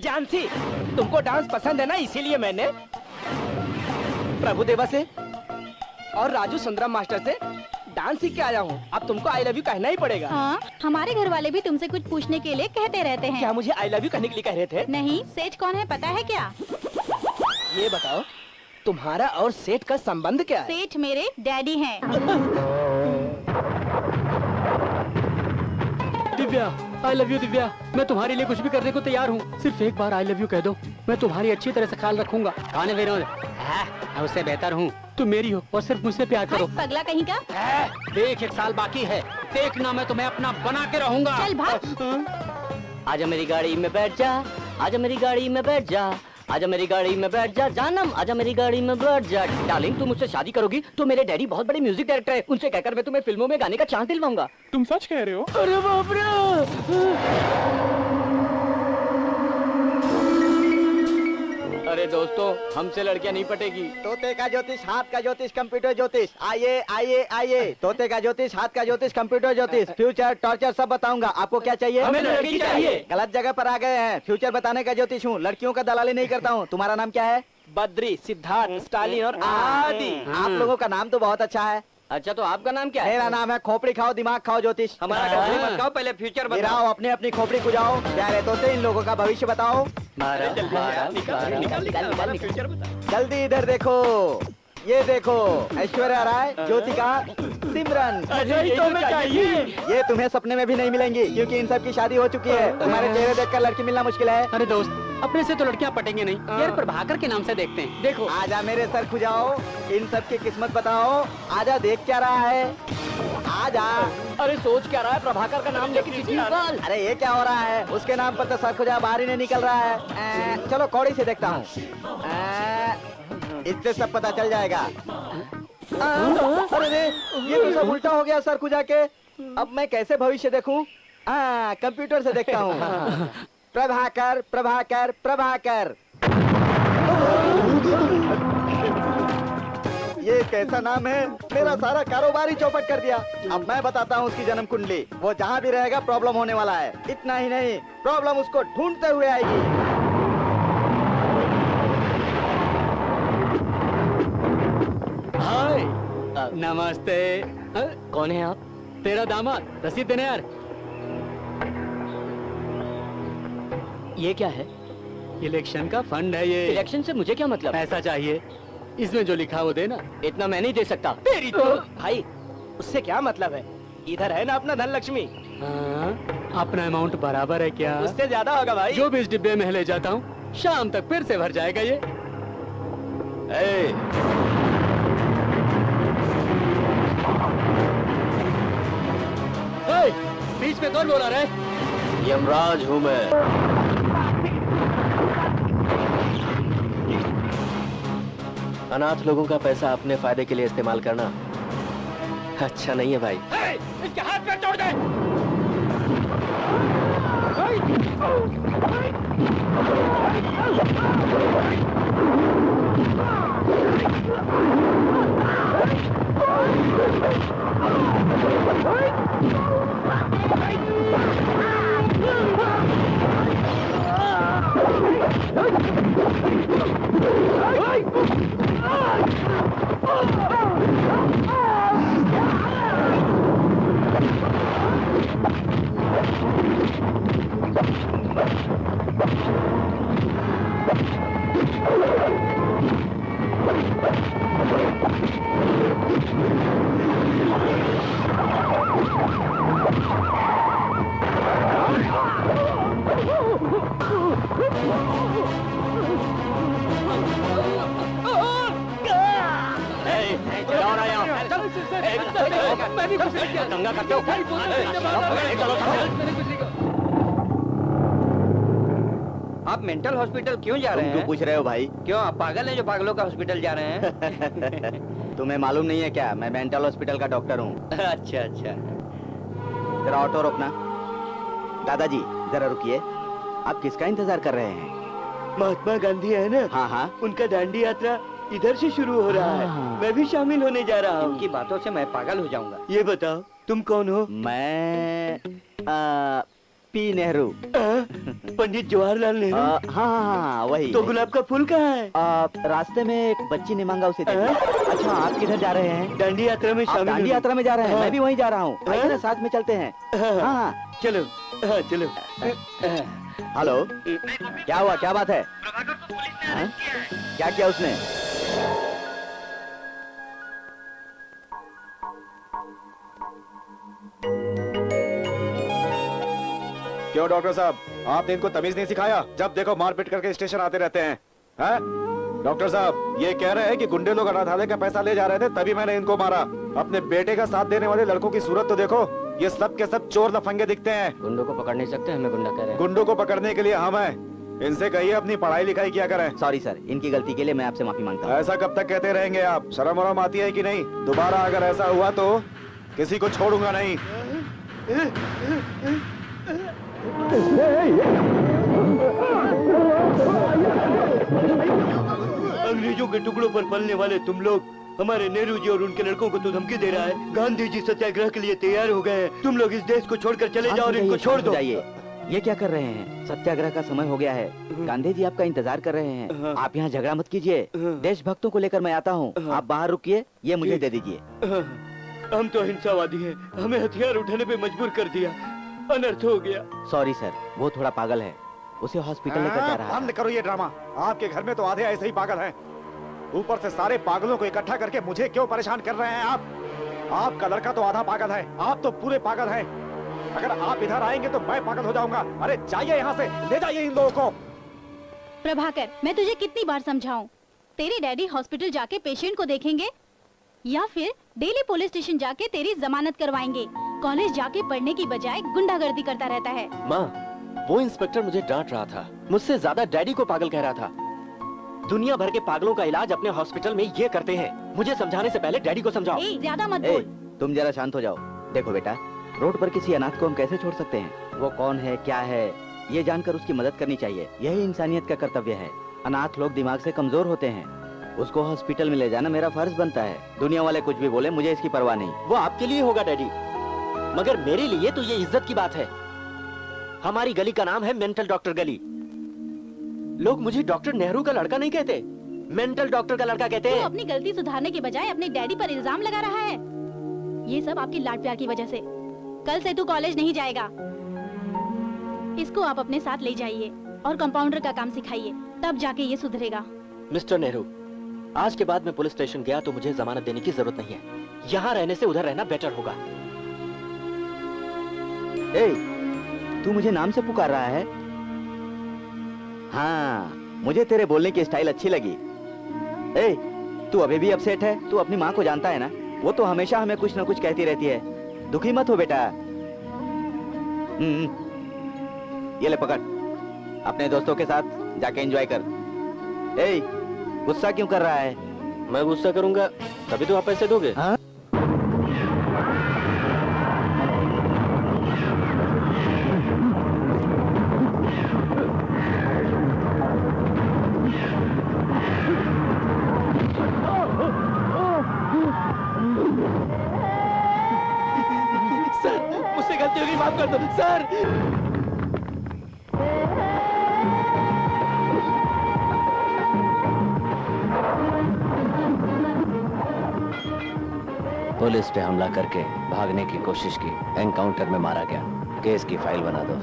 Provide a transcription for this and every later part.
जानसी, तुमको डांस पसंद है ना, इसीलिए मैंने प्रभुदेवा से और राजू सुंदरम मास्टर से डांस सीख के आया हूँ। अब तुमको आई लव यू कहना ही पड़ेगा। हाँ, हमारे घर वाले भी तुमसे कुछ पूछने के लिए कहते रहते हैं। क्या मुझे आई लव यू कहने के लिए कह रहे थे? नहीं, सेठ कौन है पता है क्या? ये बताओ, तुम्हारा और सेठ का संबंध क्या है? सेठ मेरे डैडी हैं। दिव्या, आई लव यू दिव्या। मैं तुम्हारे लिए कुछ भी करने को तैयार हूँ। सिर्फ एक बार आई लव यू कह दो, मैं तुम्हारी अच्छी तरह से ख्याल रखूंगा। खाने विनोद, मैं उससे बेहतर हूँ। तुम मेरी हो और सिर्फ मुझसे प्यार करो। पगला कहीं का। देख, 1 साल बाकी है, देखना मैं तुम्हें अपना बना के रहूंगा। चल भाग। आजा मेरी गाड़ी में बैठ जा, आजा मेरी गाड़ी में बैठ जा, आजा मेरी गाड़ी में बैठ जा जानम, आजा मेरी गाड़ी में बैठ जा। डार्लिंग, तुम मुझसे शादी करोगी तो मेरे डैडी बहुत बड़े म्यूजिक डायरेक्टर है, उनसे कहकर मैं तुम्हें फिल्मों में गाने का चांस दिलवाऊंगा। तुम सच कह रहे हो? अरे बाप रे! अरे दोस्तों, हमसे लड़कियां नहीं पटेगी। तोते का ज्योतिष, हाथ का ज्योतिष, कंप्यूटर ज्योतिष। आइए आइए आइए, तोते का ज्योतिष, हाथ का ज्योतिष, कंप्यूटर ज्योतिष, फ्यूचर टॉर्चर सब बताऊंगा। आपको क्या चाहिए? हमें लड़की चाहिए। गलत जगह पर आ गए हैं। फ्यूचर बताने का ज्योतिष हूँ, लड़कियों का दलाली नहीं करता हूँ। तुम्हारा नाम क्या है? बद्री, सिद्धार्थ, स्टालिन और आदि। आप लोगों का नाम तो बहुत अच्छा है। अच्छा, तो आपका नाम क्या है? मेरा नाम है खोपड़ी खाओ दिमाग खाओ ज्योतिष। हमारा खोपड़ी मत खाओ, पहले फ्यूचर बताओ। गिराओ अपनी अपनी खोपड़ी कुजाओ। प्यारे तोते, इन लोगों का भविष्य बताओ। जल्दी इधर देखो, ये देखो, ऐश्वर्या राय, ज्योतिका, सिमरन। ये तुम्हें सपने में भी नहीं मिलेंगी, क्योंकि इन सब की शादी हो चुकी है। तुम्हारे चेहरे देखकर लड़की मिलना मुश्किल है। अरे दोस्त, अपने से तो लड़कियां पटेंगे नहीं यार, प्रभाकर के नाम से देखते हैं। देखो, आजा मेरे सर खुजाओ, इन सब की किस्मत बताओ। आजा, देख क्या रहा है? आजा। अरे सोच क्या रहा है? प्रभाकर का नाम लेके चिट्ठी निकाल। अरे ये क्या हो रहा है? उसके नाम पर तो सर खुजा बाहर ही नहीं निकल रहा है। चलो कौड़ी से देखता हूँ, इससे सब पता चल जाएगा। अरे रे, ये तो सब उल्टा हो गया सर खुजा के। अब मैं कैसे भविष्य देखूं? कंप्यूटर से देखता हूँ। प्रभाकर प्रभाकर प्रभाकर। ये कैसा नाम है? मेरा सारा कारोबार ही चौपट कर दिया। अब मैं बताता हूँ उसकी जन्म कुंडली। वो जहाँ भी रहेगा प्रॉब्लम होने वाला है। इतना ही नहीं, प्रॉब्लम उसको ढूंढते हुए आएगी। हाय, नमस्ते। कौन है आप? तेरा दामाद, रसीद देने यार। ये क्या है? इलेक्शन का फंड है ये। इलेक्शन से मुझे क्या मतलब? पैसा चाहिए, इसमें जो लिखा वो देना। इतना मैं नहीं दे सकता। तेरी तो भाई, उससे क्या मतलब है? इधर है ना अपना धन लक्ष्मी। हाँ, अपना अमाउंट बराबर है क्या? उससे ज्यादा होगा भाई। जो भी इस डिब्बे में ले जाता हूँ, शाम तक फिर से भर जाएगा ये। बीच में कौन बोला रहे? यमराज हूँ मैं। अनाथ लोगों का पैसा अपने फायदे के लिए इस्तेमाल करना अच्छा नहीं है भाई। इसके हाथ पे तोड़ दे। दंगा करते हो? आप मेंटल हॉस्पिटल क्यों जा रहे हैं? क्यों पूछ रहे हो भाई? क्यों, आप पागल हैं जो पागलों का हॉस्पिटल जा रहे हैं? तुम्हें मालूम नहीं है क्या? मैं मेंटल हॉस्पिटल का डॉक्टर हूँ। अच्छा अच्छा। जरा ऑटो रोकना। दादाजी जरा रुकिए, आप किसका इंतजार कर रहे हैं? महात्मा गांधी है ना? हाँ हाँ। उनका दांडी यात्रा इधर से शुरू हो रहा है। मैं भी शामिल होने जा रहा हूँ। इनकी बातों से मैं पागल हो जाऊंगा। ये बताओ तुम कौन हो? मैं पी नेहरू। पंडित जवाहरलाल नेहरू। हाँ हाँ हाँ, वही। तो गुलाब का फूल कहाँ है? रास्ते में एक बच्ची ने मांगा, उसे दे दिया। अच्छा, आप किधर जा रहे हैं? दांडी यात्रा में आप शामिल दांडी होने। यात्रा में जा रहे हैं? हाँ। मैं भी वहीं जा रहा हूँ। आइए ना, साथ में चलते हैं। हाँ हाँ। चलो। हाँ चलो। हेलो, क्या हुआ, क्या बात है? हाँ? क्या किया उसने? क्यों डॉक्टर साहब, आपने इनको तमीज नहीं सिखाया? जब देखो मारपीट करके स्टेशन आते रहते हैं। हैं? डॉक्टर साहब, ये कह रहे हैं कि गुंडे लोग अनाथालय का पैसा ले जा रहे थे, तभी मैंने इनको मारा। अपने बेटे का साथ देने वाले लड़कों की सूरत तो देखो, ये सब के सब चोर लफंगे दिखते हैं। गुंडों को पकड़ नहीं सकते, हमें गुंडा कह रहे हैं। गुंडों को पकड़ने के लिए हम हैं। इनसे कहिए अपनी पढ़ाई लिखाई किया करें। सॉरी सर, इनकी गलती के लिए मैं आपसे माफी मांगता हूँ। ऐसा कब तक कहते रहेंगे आप? शर्म वरम आती है कि नहीं? दोबारा अगर ऐसा हुआ तो किसी को छोड़ूंगा नहीं। अंग्रेजों के टुकड़ों पर पलने वाले तुम लोग हमारे नेहरू जी और उनके लड़कों को तो धमकी दे रहा है। गांधी जी सत्याग्रह के लिए तैयार हो गए हैं। तुम लोग इस देश को छोड़कर चले जाओ और इनको छोड़ दो। जाइए, ये क्या कर रहे हैं? सत्याग्रह का समय हो गया है। गांधी जी आपका इंतजार कर रहे हैं। आप यहाँ झगड़ा मत कीजिए। देशभक्तों को लेकर मैं आता हूँ। आप बाहर रुकिए, ये मुझे दे दीजिए। हम तो अहिंसावादी हैं। हमें हथियार उठाने पे मजबूर कर दिया। अनर्थ हो गया। सॉरी सर, वो थोड़ा पागल है, उसे हॉस्पिटल लेकर जा रहा है। बंद करो ये ड्रामा। आपके घर में तो आधे ऐसे ही पागल हैं। ऊपर से सारे पागलों को इकट्ठा करके मुझे क्यों परेशान कर रहे हैं आप? आपका लड़का तो आधा पागल है, आप तो पूरे पागल हैं। अगर आप इधर आएंगे तो मैं पागल हो जाऊंगा। अरे जाइए यहाँ से, ले जाइए इन लोगों को। प्रभाकर, मैं तुझे कितनी बार समझाऊं? तेरे डैडी हॉस्पिटल जाके पेशेंट को देखेंगे या फिर डेली पुलिस स्टेशन जाके तेरी जमानत करवाएंगे? कॉलेज जाके पढ़ने की बजाय गुंडागर्दी करता रहता है। माँ, वो इंस्पेक्टर मुझे डांट रहा था, मुझसे ज्यादा डैडी को पागल कह रहा था। दुनिया भर के पागलों का इलाज अपने हॉस्पिटल में ये करते हैं। मुझे समझाने से पहले डैडी को समझाओ। ज्यादा मत ए, बोल। तुम जरा शांत हो जाओ। देखो बेटा, रोड पर किसी अनाथ को हम कैसे छोड़ सकते हैं? वो कौन है, क्या है, ये जानकर उसकी मदद करनी चाहिए। यही इंसानियत का कर्तव्य है। अनाथ लोग दिमाग से कमजोर होते हैं, उसको हॉस्पिटल में ले जाना मेरा फर्ज बनता है। दुनिया वाले कुछ भी बोले, मुझे इसकी परवाह नहीं। वो आपके लिए होगा डैडी, मगर मेरे लिए तो ये इज्जत की बात है। हमारी गली का नाम है मेंटल डॉक्टर गली। लोग मुझे डॉक्टर नेहरू का लड़का नहीं कहते, मेंटल डॉक्टर का लड़का कहते तू हैं। अपनी गलती सुधारने की बजाय अपने डैडी पर इल्जाम लगा रहा है। ये सब आपकी लाड प्यार की वजह से। कल से तू कॉलेज नहीं जाएगा। इसको आप अपने साथ ले जाइए और कंपाउंडर का काम सिखाइए, तब जाके ये सुधरेगा। मिस्टर नेहरू, आज के बाद मैं पुलिस स्टेशन गया तो मुझे जमानत देने की जरूरत नहीं है। यहाँ रहने से उधर रहना बेटर होगा। ए, तू मुझे नाम से पुकार रहा है? हाँ, मुझे तेरे बोलने की स्टाइल अच्छी लगी। ए, तू अभी भी अपसेट है? तू अपनी माँ को जानता है ना? वो तो हमेशा हमें कुछ न कुछ कहती रहती है। दुखी मत हो बेटा। ये ले पकड़, अपने दोस्तों के साथ जाके एंजॉय कर। ए, गुस्सा क्यों कर रहा है? मैं गुस्सा करूंगा तभी तो आप पैसे दोगे। हाँ? सर, मुझसे गलती हो गई, माफ कर दो सर। पुलिस पे हमला करके भागने की कोशिश की, एनकाउंटर में मारा गया। केस की फाइल बना दो।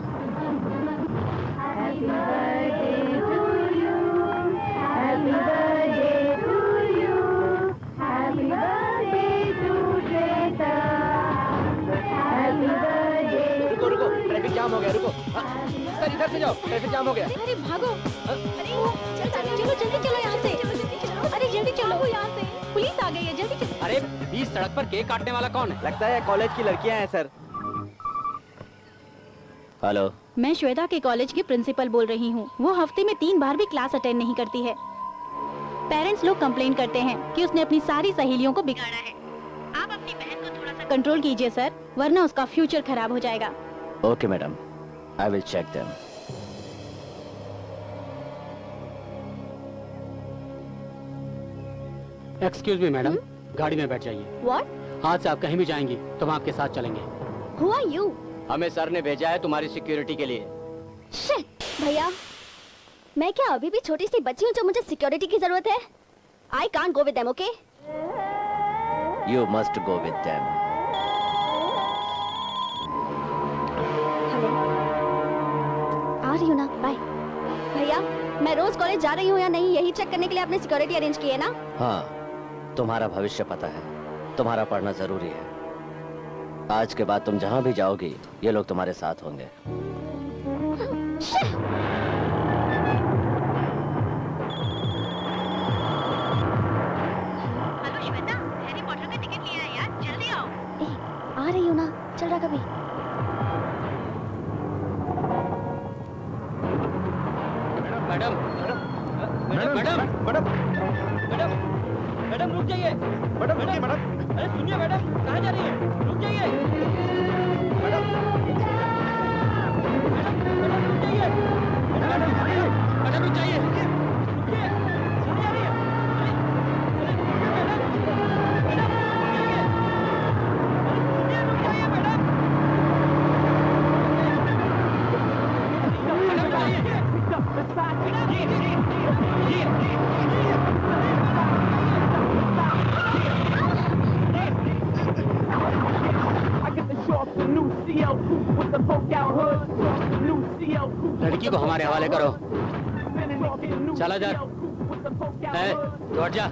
रुको रुको, ट्रैफिक जाम हो गया, रुको। सर इधर से जाओ, ट्रैफिक जाम हो गया। अरे भागो। अरे चलो जल्दी चलो यहाँ से। अरे जल्दी चलो यहाँ से, पुलिस आ गई है, जल्दी चलो। अरे बीच सड़क पर केक काटने वाला कौन है? लगता है कॉलेज की लड़कियां हैं सर। हेलो, मैं श्वेता के कॉलेज की प्रिंसिपल बोल रही हूँ। वो हफ्ते में 3 बार भी क्लास अटेंड नहीं करती है। पेरेंट्स लोग कंप्लेन करते हैं कि उसने अपनी सारी सहेलियों को बिगाड़ा है। आप अपनी बहन को थोड़ा सा कंट्रोल कीजिए सर, वरना उसका फ्यूचर खराब हो जाएगा। Okay madam, I will check them. Excuse me madam, गाड़ी में बैठ जाइए। What? आज से आप कहीं भी जाएंगी तो हम आपके साथ चलेंगे। Who are you? हमें सर ने भेजा है तुम्हारी सिक्योरिटी के लिए। शिट! भैया, मैं क्या अभी भी छोटी सी बच्ची हूँ जो मुझे सिक्योरिटी की जरूरत है? I can't go with them, okay? You must go with them. Hello, आ रही हूँ ना, बाय। भैया, मैं रोज कॉलेज जा रही हूँ या नहीं, यही चेक करने के लिए आपने सिक्योरिटी अरेंज की है ना? हाँ, तुम्हारा भविष्य पता है, तुम्हारा पढ़ना जरूरी है। आज के बाद तुम जहाँ भी जाओगी, ये लोग तुम्हारे साथ होंगे। हेलो श्वेता, हैरी पॉटर का टिकट लिया है यार, जल्दी आओ। आ रही हूँ ना, चल रहा कभी। Madam madam madam madam madam madam रुक जाइए। मैडम रुकिए मैडम। अरे सुनिए मैडम, कहाँ जा रही है? रुक जाइए। मैडम मैडम रुक जाइए। मैडम रुक जाइए। रुकिए, चली जा रही है। अरे मैडम, मैडम रुक जाइए। अरे रुक जाइए मैडम। मैडम रुक जाइए। लड़की को हमारे हवाले करो। चला जा। तू हट जा।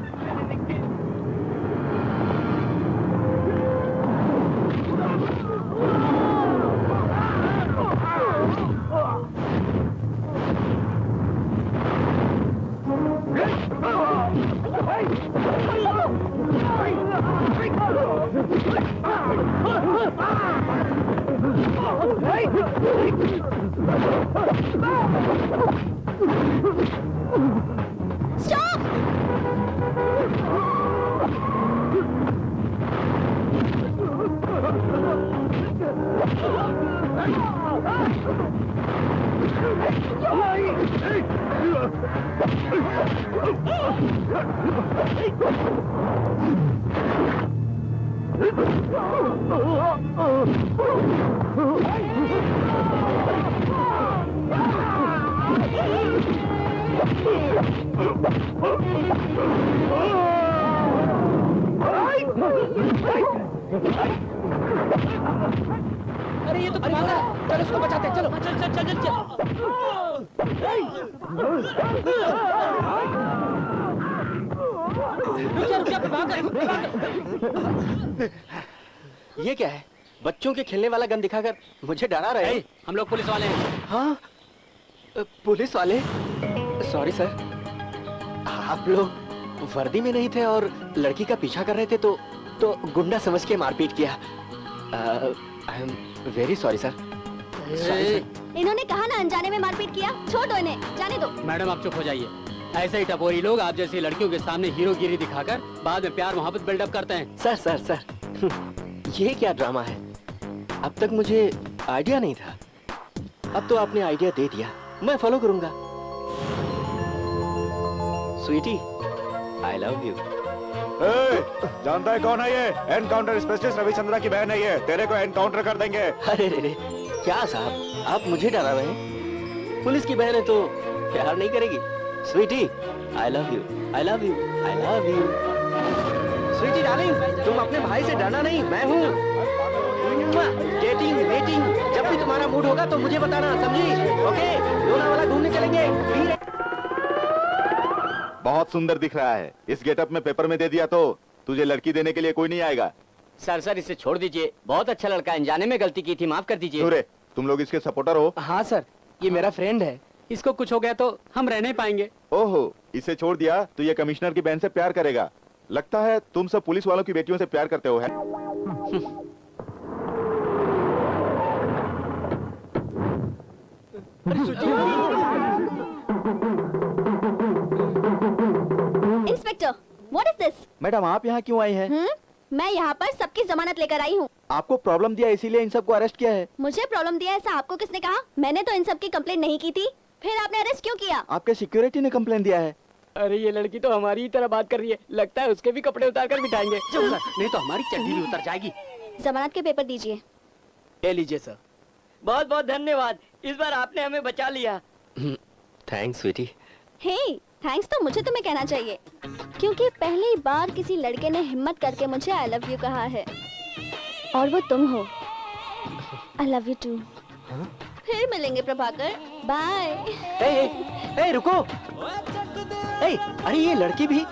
अरे ये तो पागल है। चलो इसको बचाते हैं, चलो। चल चल चल चल रुक जा पागल। ये क्या है? बच्चों के खेलने वाला गन दिखाकर मुझे डरा रहे हैं। हम लोग पुलिस वाले हैं। हाँ, पुलिस वाले? सॉरी सर, आप लोग वर्दी में नहीं थे और लड़की का पीछा कर रहे थे तो गुंडा समझ के मारपीट किया। I am very sorry sir. इन्होंने कहा ना अनजाने में मारपीट किया, छोड़ दो इन्हें, जाने दो। मैडम आप चुप हो जाइए। ऐसे ही टपोरी लोग आप जैसी लड़कियों के सामने हीरोगिरी दिखाकर बाद में प्यार मोहब्बत बिल्डअप करते हैं। सर सर सर, ये क्या ड्रामा है? अब तक मुझे आइडिया नहीं था, अब तो आपने आइडिया दे दिया, मैं फॉलो करूंगा। Sweetie, I love you. जानता है कौन है ये? एनकाउंटर स्पेशलिस्ट रविचंद्रा की बहन है ये। तेरे को एनकाउंटर कर देंगे। अरे रे, क्या साहब, आप मुझे डरा रहे हैं? पुलिस की बहन है तो प्यार नहीं करेगी? Sweetie, I love you, I love you, I love you. Sweetie darling, तुम अपने भाई से डरना नहीं, मैं हूँ। डेटिंग वेटिंग, जब भी तुम्हारा मूड होगा तो मुझे बताना, समझी? ओके, लोनावाला घूमने चलेंगे। बहुत सुंदर दिख रहा है। इस गेटअप में पेपर में दे दिया तो तुझे लड़की देने के लिए कोई नहीं आएगा। सर इसे छोड़ दीजिए, बहुत अच्छा लड़का है, अनजाने में गलती की थी, माफ कर दीजिए। सूर्य, तुम लोग इसके सपोर्टर हो? हाँ सर, ये मेरा फ्रेंड है। इसको कुछ हो गया तो हम रह नहीं पाएंगे। ओहो, इसे छोड़ दिया तो ये कमिश्नर की बहन से प्यार करेगा। लगता है तुम सब पुलिस वालों की बेटियों से प्यार करते हो, है? Inspector, what is this? Madam आप यहाँ क्यों आई हैं? मैं यहाँ पर सबकी जमानत लेकर आई हूँ। आपको प्रॉब्लम दिया इसीलिए इन सबको अरेस्ट किया है। मुझे प्रॉब्लम दिया ऐसा आपको किसने कहा? मैंने तो इन सब की कंप्लेंट नहीं की थी, फिर आपने अरेस्ट क्यों किया? आपके सिक्योरिटी ने कंप्लेन दिया है। अरे ये लड़की तो हमारी ही तरह बात कर रही है, लगता है उसके भी कपड़े उतार कर बिठाएंगे। नहीं तो हमारी चड्डी भी उतर जाएगी। जमानत के पेपर दीजिए। ले लीजिए सर। बहुत बहुत धन्यवाद, इस बार आपने हमें बचा लिया। थैंक्स स्वीटी। हे, थैंक्स तो मुझे तुम्हें कहना चाहिए, क्योंकि पहली बार किसी लड़के ने हिम्मत करके मुझे आई लव यू कहा है, और वो तुम हो। I love you too. फिर मिलेंगे प्रभाकर, बाय। ए, रुको। ए, अरे ये लड़की भी,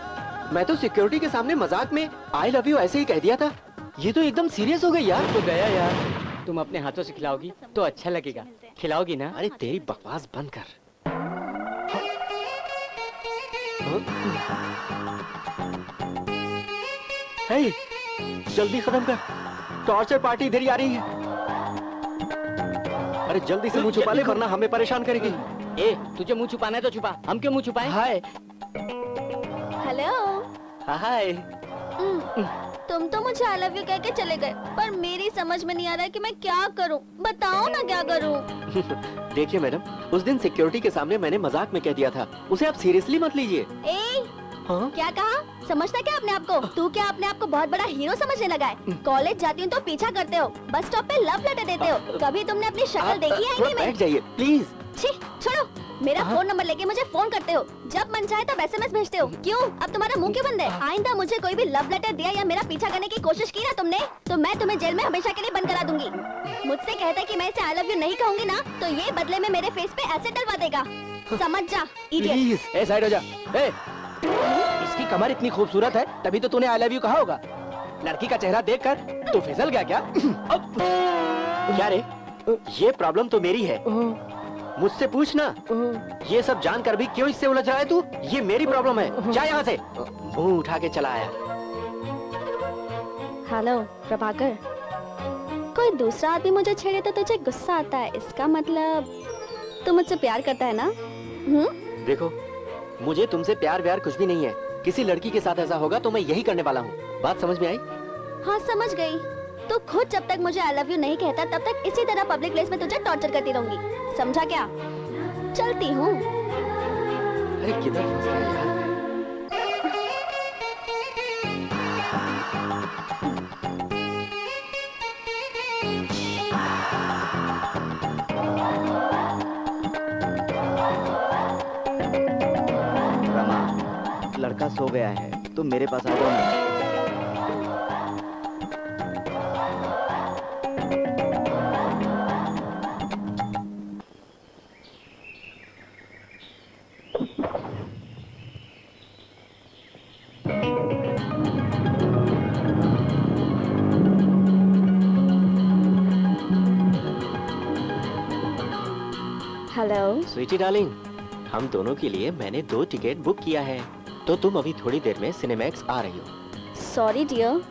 मैं तो सिक्योरिटी के सामने मजाक में आई लव यू ऐसे ही कह दिया था, ये तो एकदम सीरियस हो गई यार। तो गया यार, तुम अपने हाथों से खिलाओगी तो अच्छा लगेगा, खिलाओगी ना? अरे तेरी बकवास बंद कर। हे, जल्दी खत्म कर, टॉर्चर पार्टी इधर ही आ रही है। अरे जल्दी से मुंह छुपा ले वरना हमें परेशान करेगी। ए, तुझे मुंह छुपाना है तो छुपा, हम क्यों मुंह छुपाएं? हाय। हेलो। हाय। तुम तो मुझे आई लव यू कह के चले गए, पर मेरी समझ में नहीं आ रहा है कि मैं क्या करूं। बताओ ना क्या करूं। देखिए मैडम, उस दिन सिक्योरिटी के सामने मैंने मजाक में कह दिया था, उसे आप सीरियसली मत लीजिए। हाँ? क्या कहा? समझता क्या अपने आप को? तू क्या अपने आप को बहुत बड़ा हीरो समझने लगा है? कॉलेज जाती हूँ तो पीछा करते हो, बस स्टॉप पे लव लेटर देते हो, कभी तुमने अपनी शक्ल देखी है? थोड़ा बैठ जाइए प्लीज। छी, छोड़ो, मेरा फोन नंबर लेके मुझे फोन करते हो, जब मन चाहे तब SMS भेजते हो। क्यों? अब तुम्हारा मुंह क्यों बंद है? आइंदा मुझे कोई भी लव लेटर दिया या मेरा पीछा करने की कोशिश की ना तुमने, तो मैं तुम्हें जेल में हमेशा के लिए बंद करा दूंगी। मुझसे कहता है कि मैं इसे आई लव यू नहीं कहूंगी ना, तो ये बदले में मेरे फेस पे एसिड डलवा देगा। समझ जा, इडियट। ए साइड हो जा। ए, इसकी कमर इतनी खूबसूरत है, तभी तो तूने आई लव यू कहा होगा। लड़की का चेहरा देखकर तू फिसल गया क्या? क्या रे, ये प्रॉब्लम तो मेरी है, मुझसे पूछना। ये सब जानकर भी क्यों इससे उलझ रहा है तू? ये मेरी प्रॉब्लम है, जा यहाँ से। मुंह उठा के चला आया। हेलो प्रभाकर, कोई दूसरा आदमी मुझे छेड़े तो तुझे गुस्सा आता है, इसका मतलब तू मुझसे प्यार करता है ना? देखो, मुझे तुमसे प्यार व्यार कुछ भी नहीं है। किसी लड़की के साथ ऐसा होगा तो मैं यही करने वाला हूँ। बात समझ में आई? हाँ समझ गई। तो खुद जब तक मुझे आई लव यू नहीं कहता तब तक इसी तरह पब्लिक प्लेस में तुझे टॉर्चर करती रहूंगी, समझा क्या? चलती हूँ। अरे किधर फंस गया यार? रमा, लड़का सो गया है, तुम मेरे पास आ जाओ ना। हेलो स्वीटी डार्लिंग, हम दोनों के लिए मैंने 2 टिकट बुक किया है, तो तुम अभी थोड़ी देर में सिनेमैक्स आ रही हो। सॉरी डियर,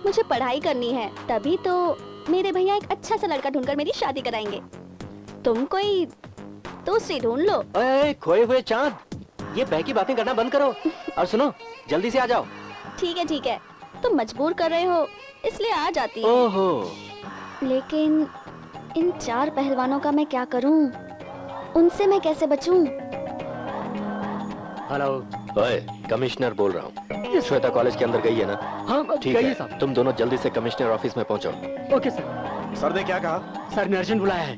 मुझे पढ़ाई करनी है, तभी तो मेरे भैया एक अच्छा सा लड़का ढूंढकर मेरी शादी कराएंगे। तुम कोई दूसरी ढूंढ लो। ओए खोए हुए चांद, ये बहकी बातें करना बंद करो और सुनो, जल्दी से आ जाओ। ठीक है, तुम मजबूर कर रहे हो इसलिए आ जाती हूँ। ओहो, लेकिन इन 4 पहलवानों का मैं क्या करूँ? उनसे मैं कैसे बचूं? हेलो। ओए, कमिश्नर बोल रहा हूँ। श्वेता कॉलेज के अंदर गई है ना? हाँ ठीक है, तुम दोनों जल्दी से कमिश्नर ऑफिस में पहुंचो। Okay sir. सर ने क्या कहा? सर ने अर्जेंट बुलाया है।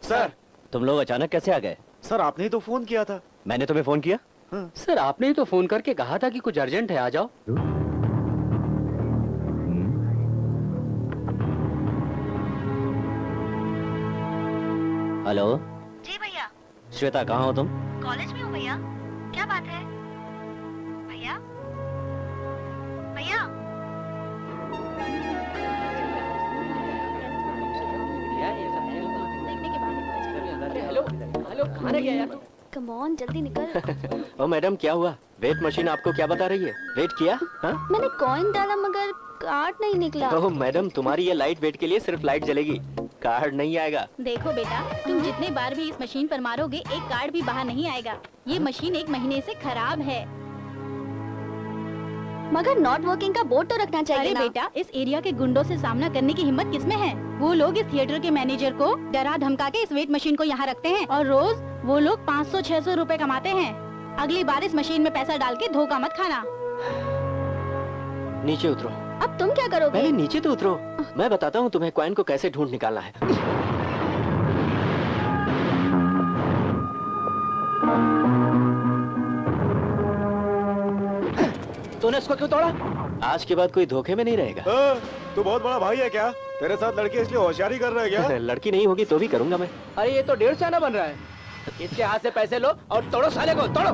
सर, तुम लोग अचानक कैसे आ गए? सर आपने ही तो फोन किया था। मैंने तुम्हें फोन किया? सर आपने ही तो फोन करके कहा था कि कुछ अर्जेंट है, आ जाओ। हेलो जी भैया। श्वेता, कहाँ हो तुम? कॉलेज में हूँ भैया। क्या बात है भैया? भैया हेलो हेलो, कहाँ रह गया यार? कम ऑन, जल्दी निकल। ओ मैडम, क्या हुआ? वेट मशीन आपको क्या बता रही है? वेट किया? हाँ? मैंने कॉइन डाला मगर कार्ड नहीं निकला। ओह मैडम, तुम्हारी ये लाइट वेट के लिए सिर्फ लाइट जलेगी, कार्ड नहीं आएगा। देखो बेटा, तुम जितने बार भी इस मशीन पर मारोगे एक कार्ड भी बाहर नहीं आएगा। ये मशीन 1 महीने से खराब है। मगर नॉट वर्किंग का बोर्ड तो रखना चाहिए। अरे बेटा, इस एरिया के गुंडों से सामना करने की हिम्मत किसमें है? वो लोग इस थिएटर के मैनेजर को डरा धमका के इस वेट मशीन को यहाँ रखते हैं और रोज वो लोग 500-600 रुपए कमाते हैं। अगली बार इस मशीन में पैसा डाल के धोखा मत खाना। नीचे उतरो। अब तुम क्या करोगे? पहले नीचे तो उतरो, मैं बताता हूँ तुम्हें कॉइन को कैसे ढूंढ निकालना है। तूने इसको क्यों तोड़ा? आज के बाद कोई धोखे में नहीं रहेगा। तू बहुत बड़ा भाई है क्या? तेरे साथ लड़की इसलिए होशियारी कर रहा है क्या? लड़की नहीं होगी तो भी करूंगा मैं। अरे ये तो 150 आना बन रहा है। इसके हाथ से पैसे लो और तोड़ो साले को, तोड़ो।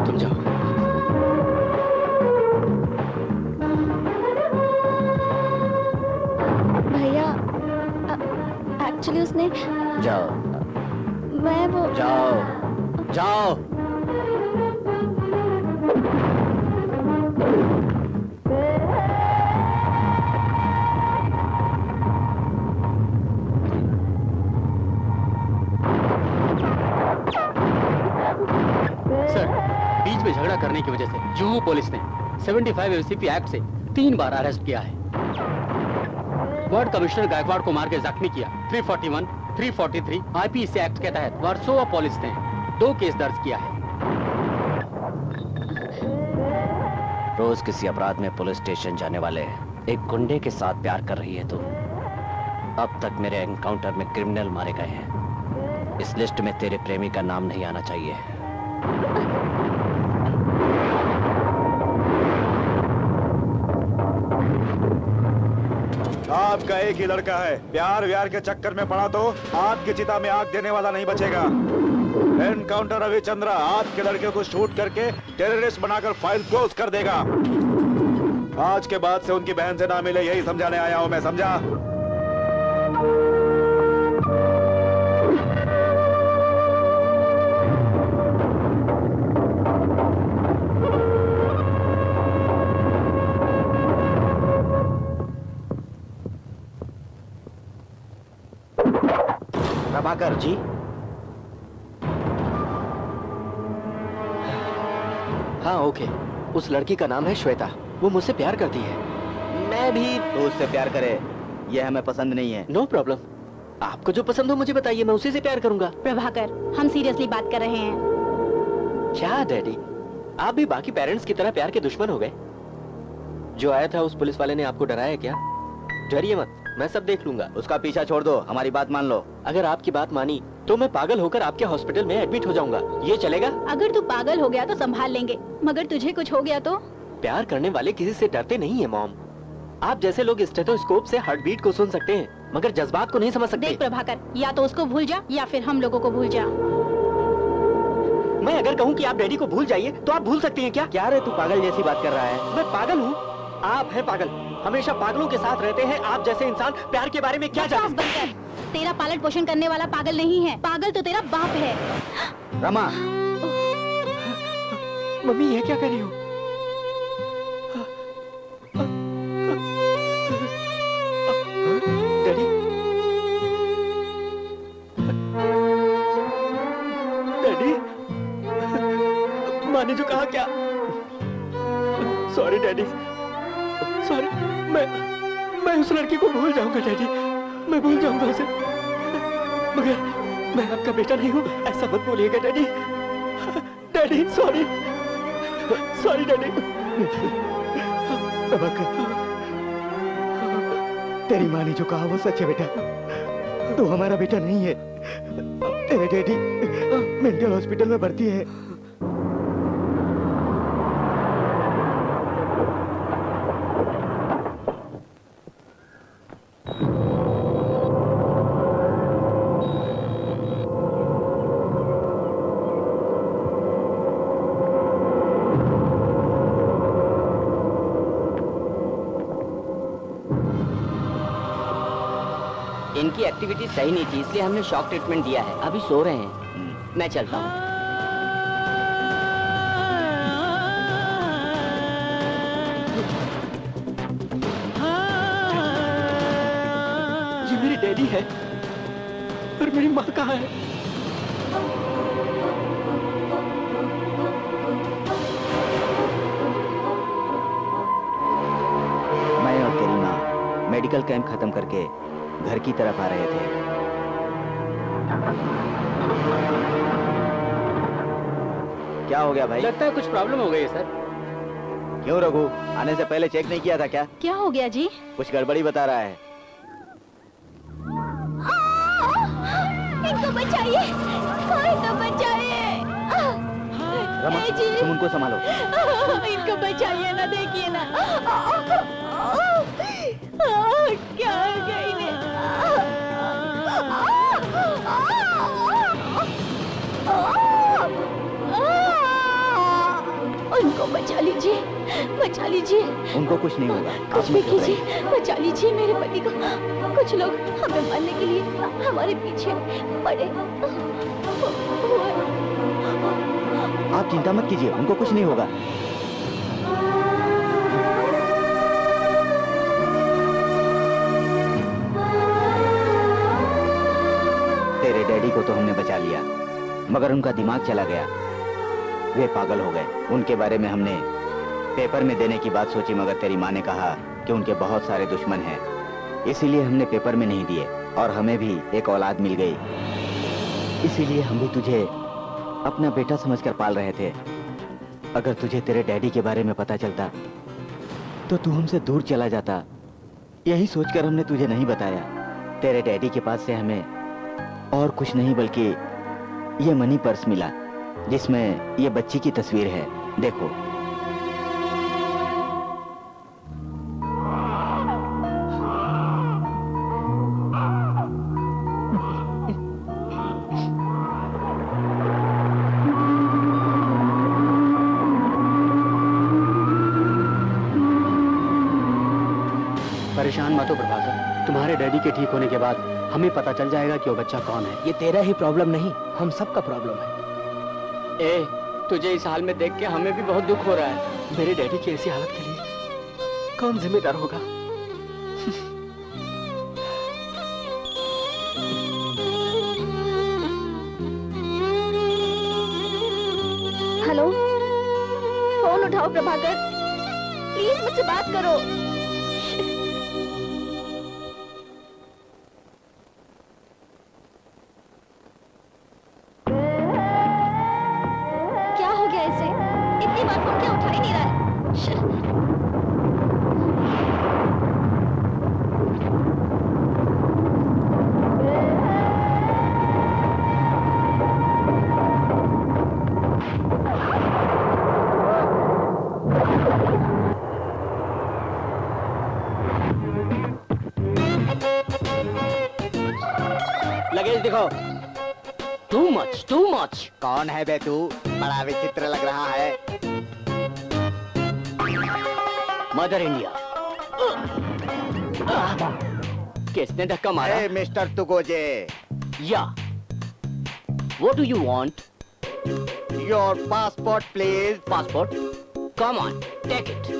तुम जाओ। भैया, एक्चुअली उसने, जाओ मैं वो, जाओ जाओ। सर, बीच में झगड़ा करने की वजह से जुहू पुलिस ने 75 एसीपी एक्ट से 3 बार अरेस्ट किया है। वार्ड कमिश्नर गायकवाड़ को मार के जख्मी किया 341, 343 आईपीसी एक्ट के तहत वर्सोवा पुलिस ने 2 केस दर्ज किया है। रोज किसी अपराध में पुलिस स्टेशन जाने वाले एक गुंडे के साथ प्यार कर रही है तू। अब तक मेरे एनकाउंटर में क्रिमिनल मारे गए हैं। इस लिस्ट में तेरे प्रेमी का नाम नहीं आना चाहिए। आपका एक ही लड़का है, प्यार व्यार के चक्कर में पड़ा तो आग की चिता में आग देने वाला नहीं बचेगा। एनकाउंटर रविचंद्रा आपके लड़के को शूट करके टेररिस्ट बनाकर फाइल क्लोज कर देगा। आज के बाद से उनकी बहन से ना मिले, यही समझाने आया हूं मैं, समझा? प्रभाकर जी, हाँ ओके, उस लड़की का नाम है श्वेता। वो मुझसे प्यार करती है। मैं भी। तो उससे प्यार करे, ये हमें पसंद नहीं है। नो प्रॉब्लम, आपको जो पसंद हो मुझे बताइए, मैं उसी से प्यार करूंगा। प्रभाकर, हम सीरियसली बात कर रहे हैं। क्या डैडी, आप भी बाकी पेरेंट्स की तरह प्यार के दुश्मन हो गए? जो आया था उस पुलिस वाले ने आपको डराया क्या? डरिए मत, मैं सब देख लूंगा। उसका पीछा छोड़ दो, हमारी बात मान लो। अगर आपकी बात मानी तो मैं पागल होकर आपके हॉस्पिटल में एडमिट हो जाऊंगा। ये चलेगा? अगर तू पागल हो गया तो संभाल लेंगे, मगर तुझे कुछ हो गया तो? प्यार करने वाले किसी से डरते नहीं है मॉम। आप जैसे लोग स्टेथोस्कोप से हार्ट बीट को सुन सकते हैं, मगर जज्बात को नहीं समझ सकते। देख प्रभाकर, या तो उसको भूल जा या फिर हम लोगों को भूल जा। मैं अगर कहूँ कि आप डैडी को भूल जाइए तो आप भूल सकती हैं क्या? क्या रे, तू पागल जैसी बात कर रहा है? मैं पागल हूँ? आप हैं पागल। हमेशा पागलों के साथ रहते हैं आप जैसे इंसान प्यार के बारे में क्या बकवास जानते बंद कर। तेरा पालन पोषण करने वाला पागल नहीं है, पागल तो तेरा बाप है। रमा, मम्मी ये क्या कर रही हो? डैडी, डैडी, माँ ने जो कहा क्या? Sorry daddy, sorry. मैं उस लड़की को भूल जाऊंगा डैडी, मैं भूल जाऊंगा उसे, मगर मैं आपका बेटा नहीं हूँ, ऐसा मत बोलिएगा daddy. Daddy sorry, sorry daddy. तेरी माँ ने जो कहा वो सच है बेटा, तू हमारा बेटा नहीं है। तेरे डैडी मेंटल हॉस्पिटल में भर्ती है। इनकी एक्टिविटी सही नहीं थी, इसलिए हमने शॉक ट्रीटमेंट दिया है। अभी सो रहे हैं, मैं चलता हूँ। है, पर मेरी माँ कहाँ है? मैं और तेरी माँ मेडिकल कैंप खत्म करके घर की तरफ आ रहे थे। क्या हो गया भाई? लगता है कुछ प्रॉब्लम हो गई है सर। क्यों रघु, आने से पहले चेक नहीं किया था क्या? क्या हो गया जी? कुछ गड़बड़ी बता रहा है। इनको बचाइए, इनको बचाइए। रमा, ए जी। तुम उनको संभालो। इनको बचाइए ना, देखिए ना। क्या हो गया इन्हें? उनको बचा लीजिए, बचा लीजिए। उनको कुछ नहीं होगा। कुछ भी कीजिए, बचा लीजिए मेरे पति को। कुछ लोग हमें मारने के लिए हमारे पीछे पड़े। आप चिंता मत कीजिए, उनको कुछ नहीं होगा। तेरे डैडी को तो हमने बचा लिया, मगर उनका दिमाग चला गया। वे पागल हो गए। उनके बारे में हमने पेपर में देने की बात सोची, मगर तेरी माँ ने कहा कि उनके बहुत सारे दुश्मन हैं, इसीलिए हमने पेपर में नहीं दिए। और हमें भी एक औलाद मिल गई, इसीलिए हम भी तुझे अपना बेटा समझकर पाल रहे थे। अगर तुझे तेरे डैडी के बारे में पता चलता तो तू हमसे दूर चला जाता। यही सोचकर हमने तुझे नहीं बताया। तेरे डैडी के पास से हमें और कुछ नहीं बल्कि ये मनी पर्स मिला, जिसमें ये बच्ची की तस्वीर है। देखो। परेशान मत हो प्रभाकर, तुम्हारे डैडी के ठीक होने के बाद हमें पता चल जाएगा कि वो बच्चा कौन है। ये तेरा ही प्रॉब्लम नहीं, हम सबका प्रॉब्लम है। ए, तुझे इस हाल में देख के हमें भी बहुत दुख हो रहा है। मेरे डैडी की ऐसी हालत के लिए कौन जिम्मेदार होगा? हेलो, फोन उठाओ प्रभाकर, प्लीज मुझसे बात करो। क्या हो गया इसे? इतनी बार फोन क्या उठा ही नहीं रहा है? लगेज दिखाओ। Too much, too much. कौन है बे तू? बड़ा विचित्र लग रहा है। Mother India. किसने धक्का मारा? Hey, मिस्टर तुगोजे, या What do you want? Your passport please. Passport? Come on, take it.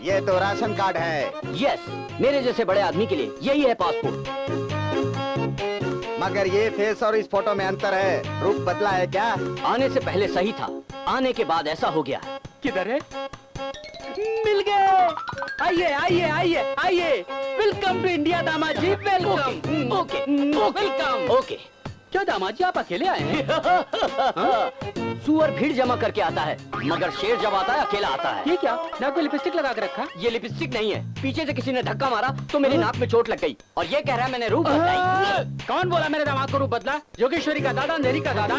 ये तो राशन कार्ड है। Yes, मेरे जैसे बड़े आदमी के लिए यही है पासपोर्ट। मगर ये फेस और इस फोटो में अंतर है। रूप बदला है क्या? आने से पहले सही था, आने के बाद ऐसा हो गया। किधर है? मिल गए। आइए आइए आइए आइए, वेलकम टू इंडिया दामाद जी, वेलकम। Okay, welcome. ओके। क्या दामाद जी आप अकेले आए हैं? सुअर भीड़ जमा करके आता है, मगर शेर जब आता है अकेला आता है। ये क्या, नाक में लिपस्टिक लगा के रखा? ये लिपस्टिक नहीं है, पीछे से किसी ने धक्का मारा तो मेरी नाक में चोट लग गई और ये कह रहा है मैंने रूप बदलाई। कौन बोला मेरे दामाद को रूप बदला? योगेश्वरी का दादा, नेरी का दादा,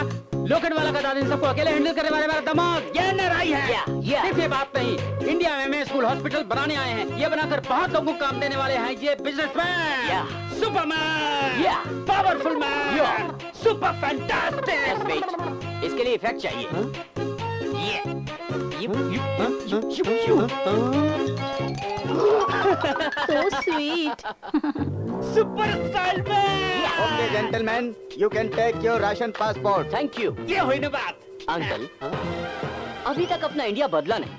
लोखंड वाला का दादा, इन सबको अकेले हैंडल करने वाले मेरा दामाद ये नाराई है। सिर्फ ये बात नहीं, इंडिया में स्कूल हॉस्पिटल बनाने आए हैं। ये बनाकर बहुत लोगों को काम देने वाले हैं। ये businessman, superman, powerful man, super fantastic. इसके लिए इफेक्ट चाहिए। So sweet. सुपर स्टाइल में। Okay gentleman, you can take your ration passport. Thank you. ये हुई ना बात। अंकल, अभी तक अपना इंडिया बदला नहीं।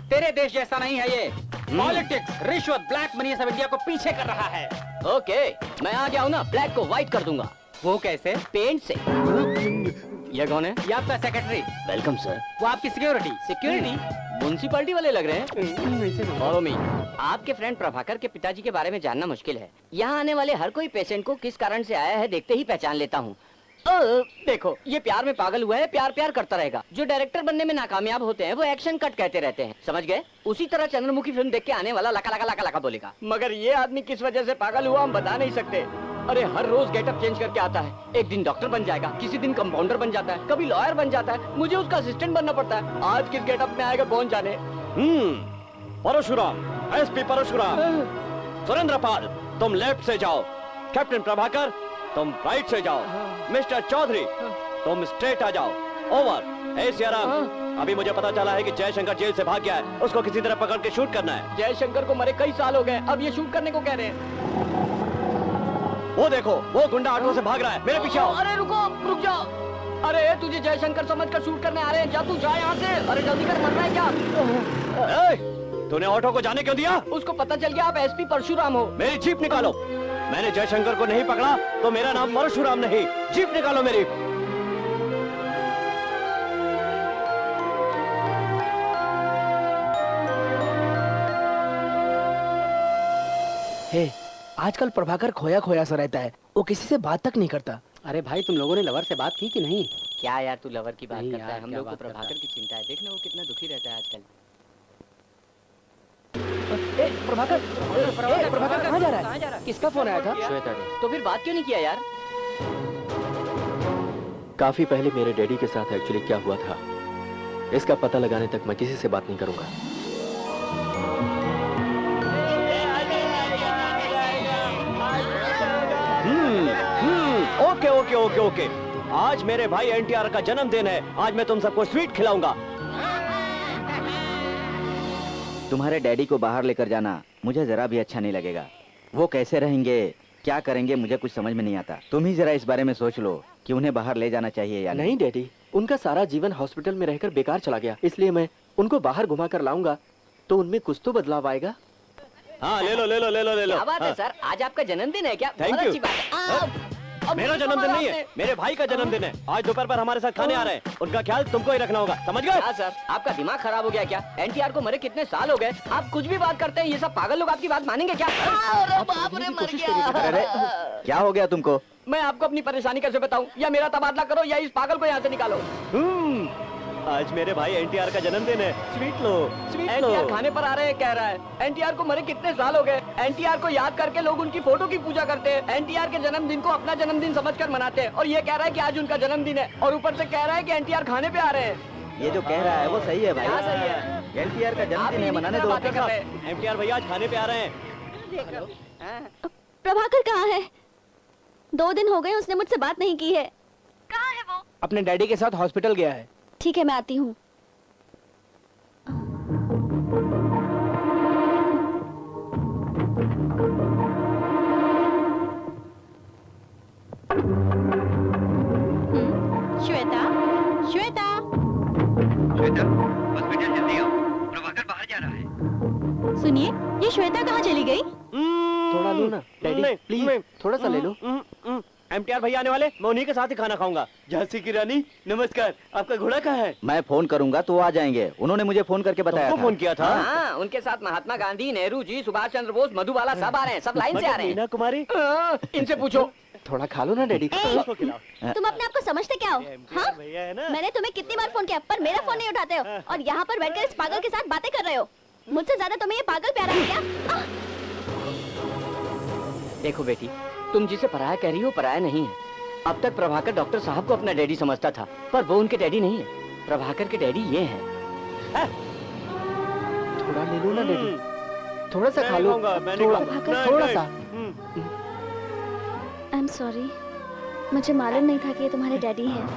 तेरे देश जैसा नहीं है ये। पॉलिटिक्स, रिश्वत, ब्लैक मनी, ये सब इंडिया को पीछे कर रहा है। ओके, मैं आ जाऊँ ना, ब्लैक को व्हाइट कर दूंगा। वो कैसे? पेंट से। ये कौन है? ये आपका सेक्रेटरी। Welcome sir. वो आपकी सिक्योरिटी। सिक्योरिटी? म्युनिसिपैलिटी वाले लग रहे हैं। Follow me. आपके फ्रेंड प्रभाकर के पिताजी के बारे में जानना मुश्किल है। यहाँ आने वाले हर कोई पेशेंट को किस कारण से आया है देखते ही पहचान लेता हूँ। देखो, ये प्यार में पागल हुआ है, प्यार प्यार करता रहेगा। जो डायरेक्टर बनने में नाकामयाब होते हैं वो एक्शन कट कहते रहते हैं, समझ गए? उसी तरह चंद्रमुखी फिल्म देख के आने वाला लका लका लका लका बोलेगा। मगर ये आदमी किस वजह से पागल हुआ हम बता नहीं सकते। अरे हर रोज गेटअप चेंज करके आता है। एक दिन डॉक्टर बन जाएगा, किसी दिन कंपाउंडर बन जाता है, कभी लॉयर बन जाता है, मुझे उसका असिस्टेंट बनना पड़ता है। आज किस गेटअप में आएगा कौन जाने। परशुराम, एसपी परशुराम। सुरेंद्र पाल, तुम लेफ्ट से जाओ। कैप्टन प्रभाकर, तुम राइट से जाओ। मिस्टर चौधरी, तुम स्ट्रेट आ जाओ। ओवर। ए सियाराम, अभी मुझे पता चला है कि जयशंकर जेल से भाग गया है। उसको किसी तरह पकड़ के शूट करना है। जयशंकर को मरे कई साल हो गए, अब ये शूट करने को कह रहे हैं। वो देखो, वो गुंडा ऑटो से भाग रहा है, मेरे पीछे आओ। अरे रुको, रुक जाओ। अरे तुझे जयशंकर समझकर शूट करने आ रहे हैं, जा तू जा यहाँ से। अरे जल्दी कर, मर रहा है क्या? तूने ऑटो को जाने क्यों दिया? उसको पता चल गया आप एसपी परशुराम हो। मेरी जीप निकालो। मैंने जयशंकर को नहीं पकड़ा तो मेरा नाम परशुराम नहीं। जीप निकालो मेरी। हे, आजकल प्रभाकर खोया खोया सा रहता है, वो किसी से बात तक नहीं करता। अरे भाई, तुम लोगों ने लवर से बात की कि नहीं? क्या यार, तू लवर की बात नहीं करता है? यार, हम क्या लोग को बात करता प्रभाकर की चिंता है। देखना वो कितना दुखी रहता है आजकल। प्रभाकर कहाँ जा रहा है? किसका फोन आया था? श्वेता ने। तो फिर बात क्यों नहीं किया यार? काफी पहले मेरे डैडी के साथ एक्चुअली क्या हुआ था, इसका पता लगाने तक मैं किसी से बात नहीं करूंगा। Okay okay okay okay. आज मेरे भाई एनटीआर का जन्मदिन है। आज मैं तुम सबको स्वीट खिलाऊंगा। तुम्हारे डैडी को बाहर लेकर जाना मुझे जरा भी अच्छा नहीं लगेगा। वो कैसे रहेंगे, क्या करेंगे, मुझे कुछ समझ में नहीं आता। तुम ही जरा इस बारे में सोच लो कि उन्हें बाहर ले जाना चाहिए या नहीं। डैडी, उनका सारा जीवन हॉस्पिटल में रहकर बेकार चला गया, इसलिए मैं उनको बाहर घुमा कर लाऊंगा तो उनमें कुछ तो बदलाव आएगा। हाँ, ले लो ले लो ले लो ले लो। क्या बात है सर, आज आपका जन्मदिन है क्या? Thank बहुत you. अच्छी बात है। मेरा जन्मदिन नहीं है, मेरे भाई का जन्मदिन है। आज दोपहर पर हमारे साथ खाने आ रहे हैं, उनका ख्याल तुमको ही रखना होगा, समझ गए? हाँ सर, आपका दिमाग खराब हो गया क्या? एनटीआर को मरे कितने साल हो गए, आप कुछ भी बात करते हैं। ये सब पागल लोग आपकी बात मानेंगे क्या? अरे बाप रे, मर अरे गया। क्या हो गया तुमको? मैं आपको अपनी परेशानी कैसे बताऊं? या मेरा तबादला करो या इस पागल को यहाँ से निकालो। आज मेरे भाई एनटीआर का जन्मदिन है, स्वीट लो स्वीट लो। एनटीआर खाने पर आ रहे हैं कह रहा है। एनटीआर को मरे कितने साल हो गए। एनटीआर को याद करके लोग उनकी फोटो की पूजा करते हैं। एनटीआर के जन्मदिन को अपना जन्मदिन समझकर मनाते हैं, और ये कह रहा है कि आज उनका जन्मदिन है, और ऊपर से कह रहा है कि एनटीआर खाने पे आ रहे हैं। ये जो कह रहा है वो सही है भाई। हाँ, सही है। एनटीआर का आप जन्मदिन है, इन्हीं मनाने तरह दो। बातें कर रहे हैं। एनटीआर भैया आज खाने पे आ रहे हैं। प्रभाकर कहाँ है? 2 दिन हो गए उसने मुझसे बात नहीं की है। कहाँ है वो? अपने डैडी के साथ हॉस्पिटल गया है। ठीक है, मैं आती हूँ। श्वेता, श्वेता, श्वेता, हॉस्पिटल जल्दी आओ, प्रभाकर बाहर जा रहा है। सुनिए, ये श्वेता कहाँ चली गई? थोड़ा लो ना डैडी, प्लीज थोड़ा सा ले लो। एनटीआर भैया आने वाले, मैं उन्हीं के साथ ही खाना खाऊंगा। झांसी की रानी नमस्कार, आपका घोड़ा कहाँ है? मैं फोन करूंगा तो वो आ जाएंगे। उन्होंने मुझे फोन करके बताया तुमको था। फोन किया था? हाँ, उनके साथ महात्मा गांधी, नेहरू जी, सुभाष चंद्र बोस, मधुबाला सब आ रहे हैं, सब लाइन से आ रहे हैं। मीना कुमारी, इनसे पूछो। थोड़ा खा लो ना डैडी। ए, तुम अपने आप को समझते क्या हो? हाँ? भैया है ना। मैंने तुम्हें कितनी बार फोन किया, पर मेरा फोन नहीं उठाते हो, और यहाँ पर बैठकर इस पागल के साथ बातें कर रहे हो। मुझसे ज्यादा तुम्हें ये पागल प्यारा है क्या? देखो बेटी, तुम जिसे पराया कह रही हो पराया नहीं है। अब तक प्रभाकर डॉक्टर साहब को अपना डैडी समझता था, पर वो उनके डैडी नहीं है। प्रभाकर के डैडी ये हैं। थोड़ा ले लो ना डैडी, थोड़ा सा खा लो, थोड़ा सा। आई एम सॉरी, मुझे मालूम नहीं था कि ये तुम्हारे डैडी हैं।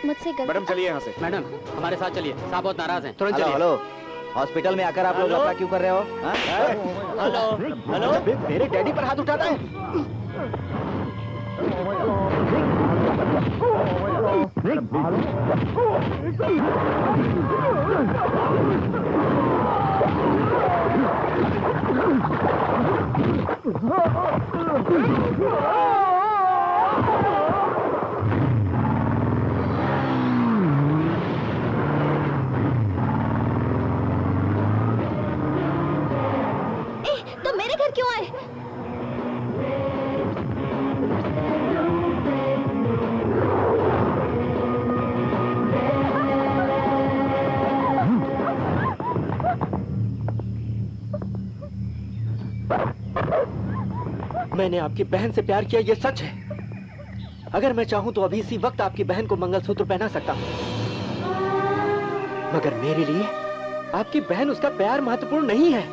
मुझसे गलती। मैडम चलिए यहाँ से। मैडम, हमारे साथ चलिए, साहब बहुत नाराज हैं, तुरंत हेलो चलिए। हेलो, हॉस्पिटल में आकर आप लोग लफड़ा क्यों कर रहे हो? हाँ? हेलो हेलो, मेरे डैडी पर हाथ उठाता है। तो मेरे घर क्यों आए? मैंने आपकी बहन से प्यार किया, ये सच है। अगर मैं चाहूं तो अभी इसी वक्त आपकी बहन को मंगलसूत्र पहना सकता हूं, मगर मेरे लिए आपकी बहन, उसका प्यार महत्वपूर्ण नहीं है।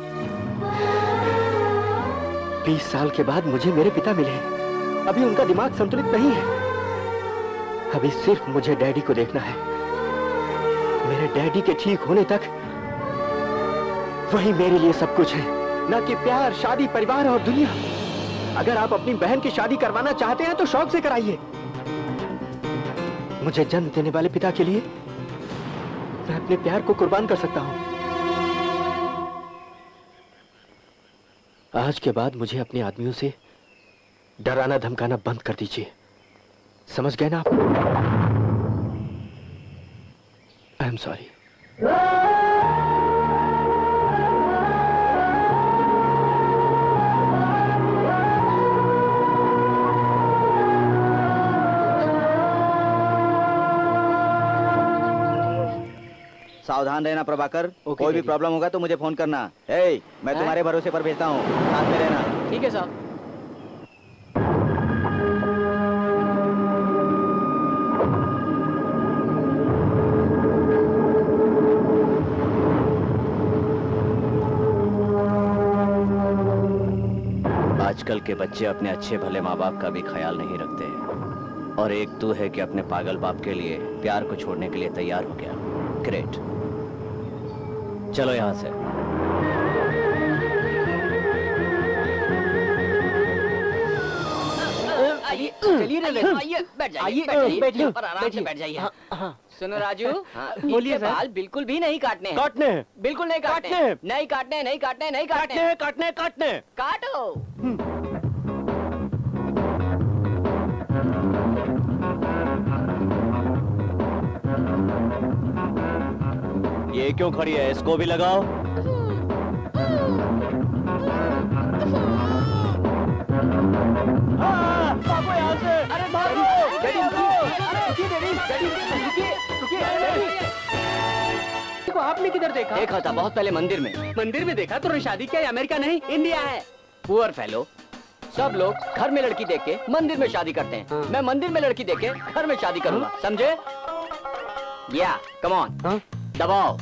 20 साल के बाद मुझे मेरे पिता मिले, अभी उनका दिमाग संतुलित नहीं है। अभी सिर्फ मुझे डैडी को देखना है। मेरे डैडी के ठीक होने तक वही मेरे लिए सब कुछ है, ना कि प्यार, शादी, परिवार और दुनिया। अगर आप अपनी बहन की शादी करवाना चाहते हैं तो शौक से कराइए। मुझे जन्म देने वाले पिता के लिए मैं अपने प्यार को कुर्बान कर सकता हूं। आज के बाद मुझे अपने आदमियों से डराना धमकाना बंद कर दीजिए, समझ गए ना आप? I am sorry. सावधान रहना प्रभाकर, ओके, कोई भी डैडी। प्रॉब्लम होगा तो मुझे फोन करना। मैं तुम्हारे भरोसे पर भेजता हूँ, साथ में रहना। ठीक है साहब। आजकल के बच्चे अपने अच्छे भले माँ बाप का भी ख्याल नहीं रखते, और एक तू है कि अपने पागल बाप के लिए प्यार को छोड़ने के लिए तैयार हो गया। ग्रेट, चलो यहाँ से। आइए, चलिए रे, आइए, बैठ जाइए, बैठिए, पर आराम से बैठ जाइए। सुनो राजू, बोलिए सर। बाल बिल्कुल भी नहीं काटने हैं। काटने हैं, बिल्कुल नहीं काटने हैं। नहीं काटने, नहीं काटने, नहीं काटने। काटने, काटने। काटो। ये क्यों खड़ी है? इसको भी लगाओ। अरे देखो, आपने किधर देखा? देखा था बहुत पहले मंदिर में। मंदिर में देखा तो शादी क्या है? अमेरिका नहीं, इंडिया है। पुअर फेलो, सब लोग घर में लड़की देख के मंदिर में शादी करते हैं। मैं मंदिर में लड़की देख के घर में शादी करूंगा, समझे? या कम ऑन, दबाओ,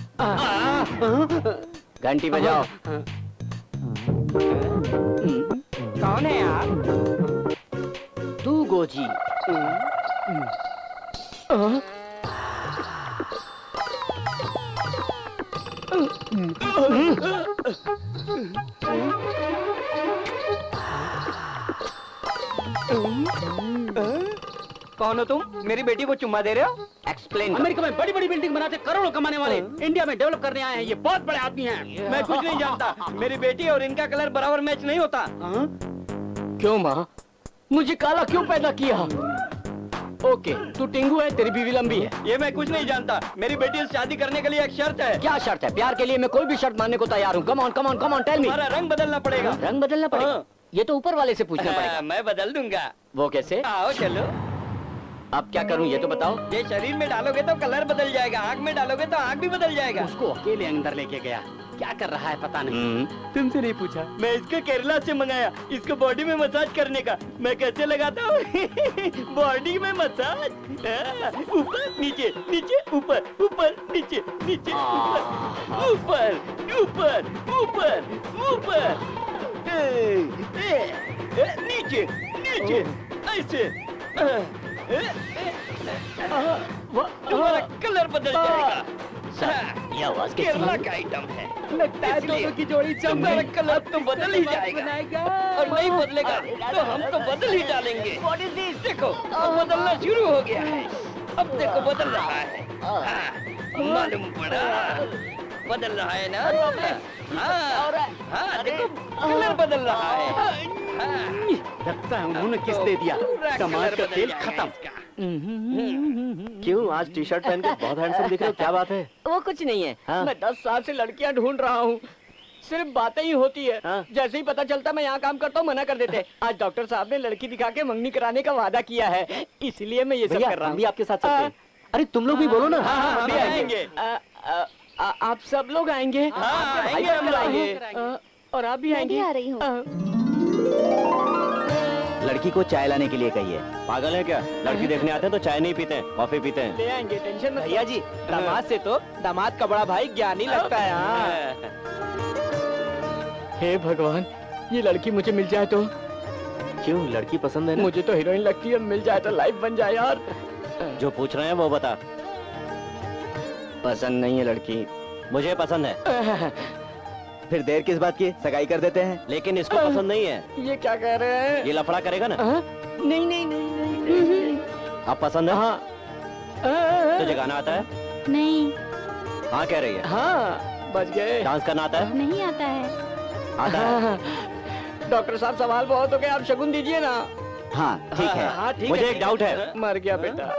घंटी बजाओ। कौन है आप? तू गोजी। कौन हो तुम? मेरी बेटी को चुम्मा दे रहे हो? एक्सप्लेन। अमेरिका में बड़ी बड़ी बिल्डिंग बनाते करोड़ों कमाने वाले इंडिया में डेवलप करने आए हैं। ये बहुत बड़े आदमी हैं। मैं कुछ नहीं जानता। मेरी बेटी और इनका कलर बराबर मैच नहीं होता। क्यों माँ, मुझे काला क्यों पैदा किया? ओके, तू टिंगू है, तेरी बीवी लंबी है। ये मैं कुछ नहीं जानता। मेरी बेटी से शादी करने के लिए एक शर्त है। क्या शर्त है? प्यार के लिए मैं कोई भी शर्त मानने को तैयार हूँ। Come on, come on, come on, tell me. तुम्हारा रंग बदलना पड़ेगा। रंग बदलना पड़ेगा? ये तो ऊपर वाले से पूछना पड़ेगा। मैं बदल दूंगा। वो कैसे? आओ चलो। अब क्या करूँ ये तो बताओ। ये शरीर में डालोगे तो कलर बदल जाएगा, आँख में डालोगे तो आँख भी बदल जाएगा। उसको अकेले अंदर लेके गया, क्या कर रहा है पता नहीं। तुमसे नहीं पूछा। मैं इसको केरला से मंगाया, इसको बॉडी में मसाज करने का। मैं कैसे लगाता हूँ? बॉडी में मसाज, ऊपर नीचे, नीचे ऊपर, ऊपर नीचे, नीचे ऊपर, ऊपर ऊपर ऊपर ऊपर, नीचे नीचे, ऐसे तुम्हारा कलर बदल जाएगा। ये आवाज कैसी केरला है? का आइटम है, लगता है दोनों की जोड़ी तुम्हारा कलर तो बदल ही जाएगा, और नहीं बदलेगा तो हम तो बदल ही डालेंगे। देखो अब बदलना शुरू हो गया है। अब देखो बदल रहा है। हाँ, मालूम पड़ा, बदल रहा है ना? हाँ, देखो कलर बदल रहा है। लगता है उन्होंने किस दे दिया, समाज का तेल खत्म। क्यों आज टी शर्ट पहन के बहुत हैंडसम दिख रहे हो, क्या बात है? वो कुछ नहीं है। हाँ? मैं 10 साल से लड़कियां ढूंढ रहा हूँ, सिर्फ बातें ही होती है। हाँ? जैसे ही पता चलता मैं यहाँ काम करता हूँ मना कर देते हैं। आज डॉक्टर साहब ने लड़की दिखा के मंगनी कराने का वादा किया है, इसलिए मैं ये सब भैया कर रहा हम हूँ। भी आपके साथ चलते हैं। अरे तुम लोग भी बोलो ना। हम भी आएंगे। आप सब लोग आएंगे? आएंगे, हम लोग आएंगे। और आप भी आएंगे? आ रही हूँ। लड़की को चाय लाने के लिए कहिए। पागल है क्या? लड़की देखने आते हैं तो चाय नहीं पीते हैं, कॉफी पीते हैं। ले आएंगे, टेंशन मत। भैया जी, दामाद से तो दामाद का बड़ा भाई ज्ञानी लगता है। हाँ। हे भगवान, ये लड़की मुझे मिल जाए तो। क्यों, लड़की पसंद है ना? मुझे तो हीरोइन लगती है, मिल जाए तो लाइफ बन जाए यार। जो पूछ रहे हैं वो बता। पसंद नहीं है लड़की। मुझे पसंद है। फिर देर किस बात की, सगाई कर देते हैं। लेकिन इसको पसंद नहीं है। ये क्या कह रहे हैं? ये लफड़ा करेगा ना? नहीं नहीं नहीं। आप पसंद है? हाँ। तुझे गाना आता है? नहीं, हाँ कह रही है। हाँ, बच गए। डांस करना आता है? नहीं आता है। आता है। डॉक्टर साहब सवाल बहुत हो गए, आप शगुन दीजिए ना। हाँ ठीक है। हाँ ठीक मुझे है। एक डाउट है। मर गया बेटा।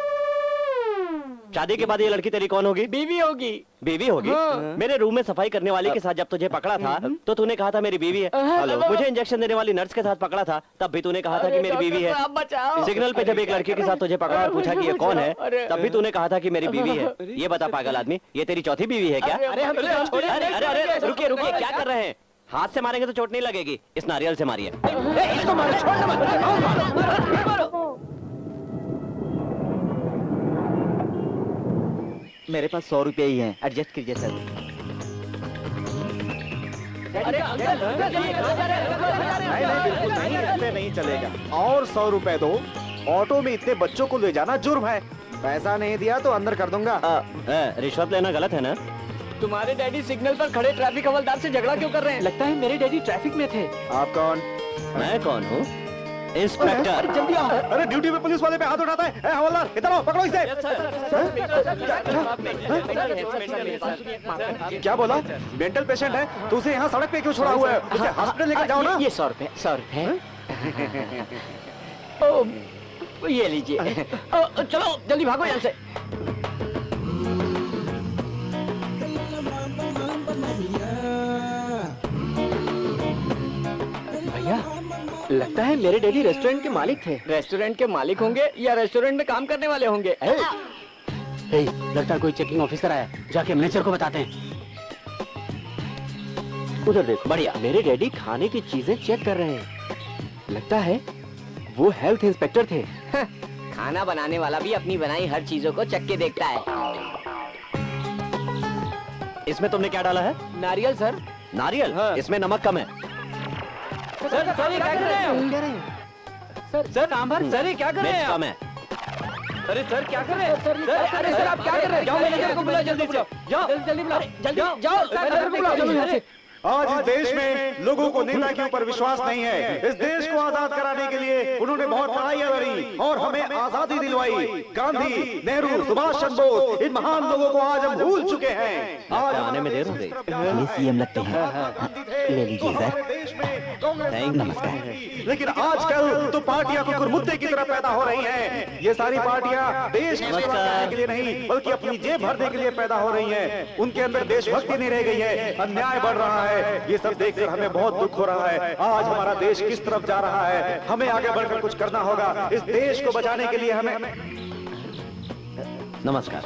शादी के बाद ये लड़की तेरी कौन होगी? बीवी होगी। बीवी होगी? हाँ। मेरे रूम में सफाई करने वाली के साथ जब तुझे पकड़ा था तो तूने कहा था मेरी बीवी है। हेलो। मुझे इंजेक्शन देने वाली नर्स के साथ पकड़ा था तब भी तूने कहा था कि मेरी बीवी है। आप बचाओ। सिग्नल पे जब एक लड़की के साथ तुझे पकड़ा और पूछा कि ये कौन है अरे। तब भी तूने कहा था कि मेरी बीवी है। ये बता पागल आदमी, ये तेरी चौथी बीवी है क्या? अरे हम छोड़िए। अरे अरे अरे रुकिए रुकिए, क्या कर रहे हैं? हाथ से मारेंगे तो चोट नहीं लगेगी, इस नारियल से मारिए। इसको मारो, छोड़ दे मत। मेरे पास 100 रुपए ही हैं, एडजस्ट कीजिए सर। अरे अंकल, नहीं नहीं बिल्कुल नहीं, इसमें नहीं चलेगा। और 100 रुपए दो। ऑटो में इतने बच्चों को ले जाना जुर्म है। पैसा नहीं दिया तो अंदर कर दूंगा। रिश्वत लेना गलत है ना? तुम्हारे डैडी सिग्नल पर खड़े ट्रैफिक हवलदार से झगड़ा क्यों कर रहे हैं? लगता है मेरे डैडी ट्रैफिक में थे। आप कौन? मैं कौन हूँ? इंस्पेक्टर। जल्दी आओ। अरे ड्यूटी पे पुलिस वाले पे हाथ उठाता है। ए, हवलदार इधर आओ, पकड़ो इसे। क्या बोला? मेंटल पेशेंट है तो उसे यहाँ सड़क पे क्यों छोड़ा हुआ है? उसे हॉस्पिटल लेकर जाओ ना। ये 100 रुपए, 100 रुपए। ये लीजिए। चलो जल्दी भागो यहाँ से। भैया, लगता है मेरे डैडी रेस्टोरेंट के मालिक थे। रेस्टोरेंट के मालिक होंगे या रेस्टोरेंट में काम करने वाले होंगे? लगता है कोई चेकिंग ऑफिसर आया, जाके मैनेजर को बताते हैं। उधर देखो। बढ़िया। मेरे डैडी खाने की चीजें चेक कर रहे हैं। लगता है वो हेल्थ इंस्पेक्टर थे। खाना बनाने वाला भी अपनी बनाई हर चीजों को चख के देखता है। इसमें तुमने क्या डाला है? नारियल सर। नारियल? हाँ। इसमें नमक कम है। सर ये क्या कर रहे हैं? सर सांभर, सर ये क्या कर रहे मिर्च हैं? कम है। अरे सर क्या कर रहे हैं? सर अरे सर आप क्या कर रहे हैं? जाओ मैनेजर को बुलाओ, जल्दी से जाओ, जल्दी बुलाओ, जल्दी जाओ, मैनेजर को बुलाओ, जल्दी से। आज इस देश में लोगों को नेता के ऊपर विश्वास नहीं है। इस देश को आजाद कराने के लिए उन्होंने बहुत लड़ाइयां लड़ी और हमें आजादी दिलवाई। गांधी, नेहरू, सुभाष चंद्र बोस, इन महान लोगों को आज हम भूल चुके हैं। आज आने में देर हो गई। ये सीएम लगते हैं। ले लीजिए सर। नमस्कार। लेकिन आजकल तो पार्टियां कुकुर मुद्दे की तरह पैदा हो रही हैं। ये सारी पार्टियां देश की सेवा करने के लिए नहीं बल्कि अपनी जेब भरने के लिए पैदा हो रही हैं। उनके अंदर देशभक्ति नहीं रह गई है, अन्याय बढ़ रहा है। ये सब देखकर हमें बहुत दुख हो रहा है। आज हमारा देश किस तरफ जा रहा है, हमें आगे बढ़कर कुछ करना होगा। इस देश को बचाने के लिए हमें। नमस्कार।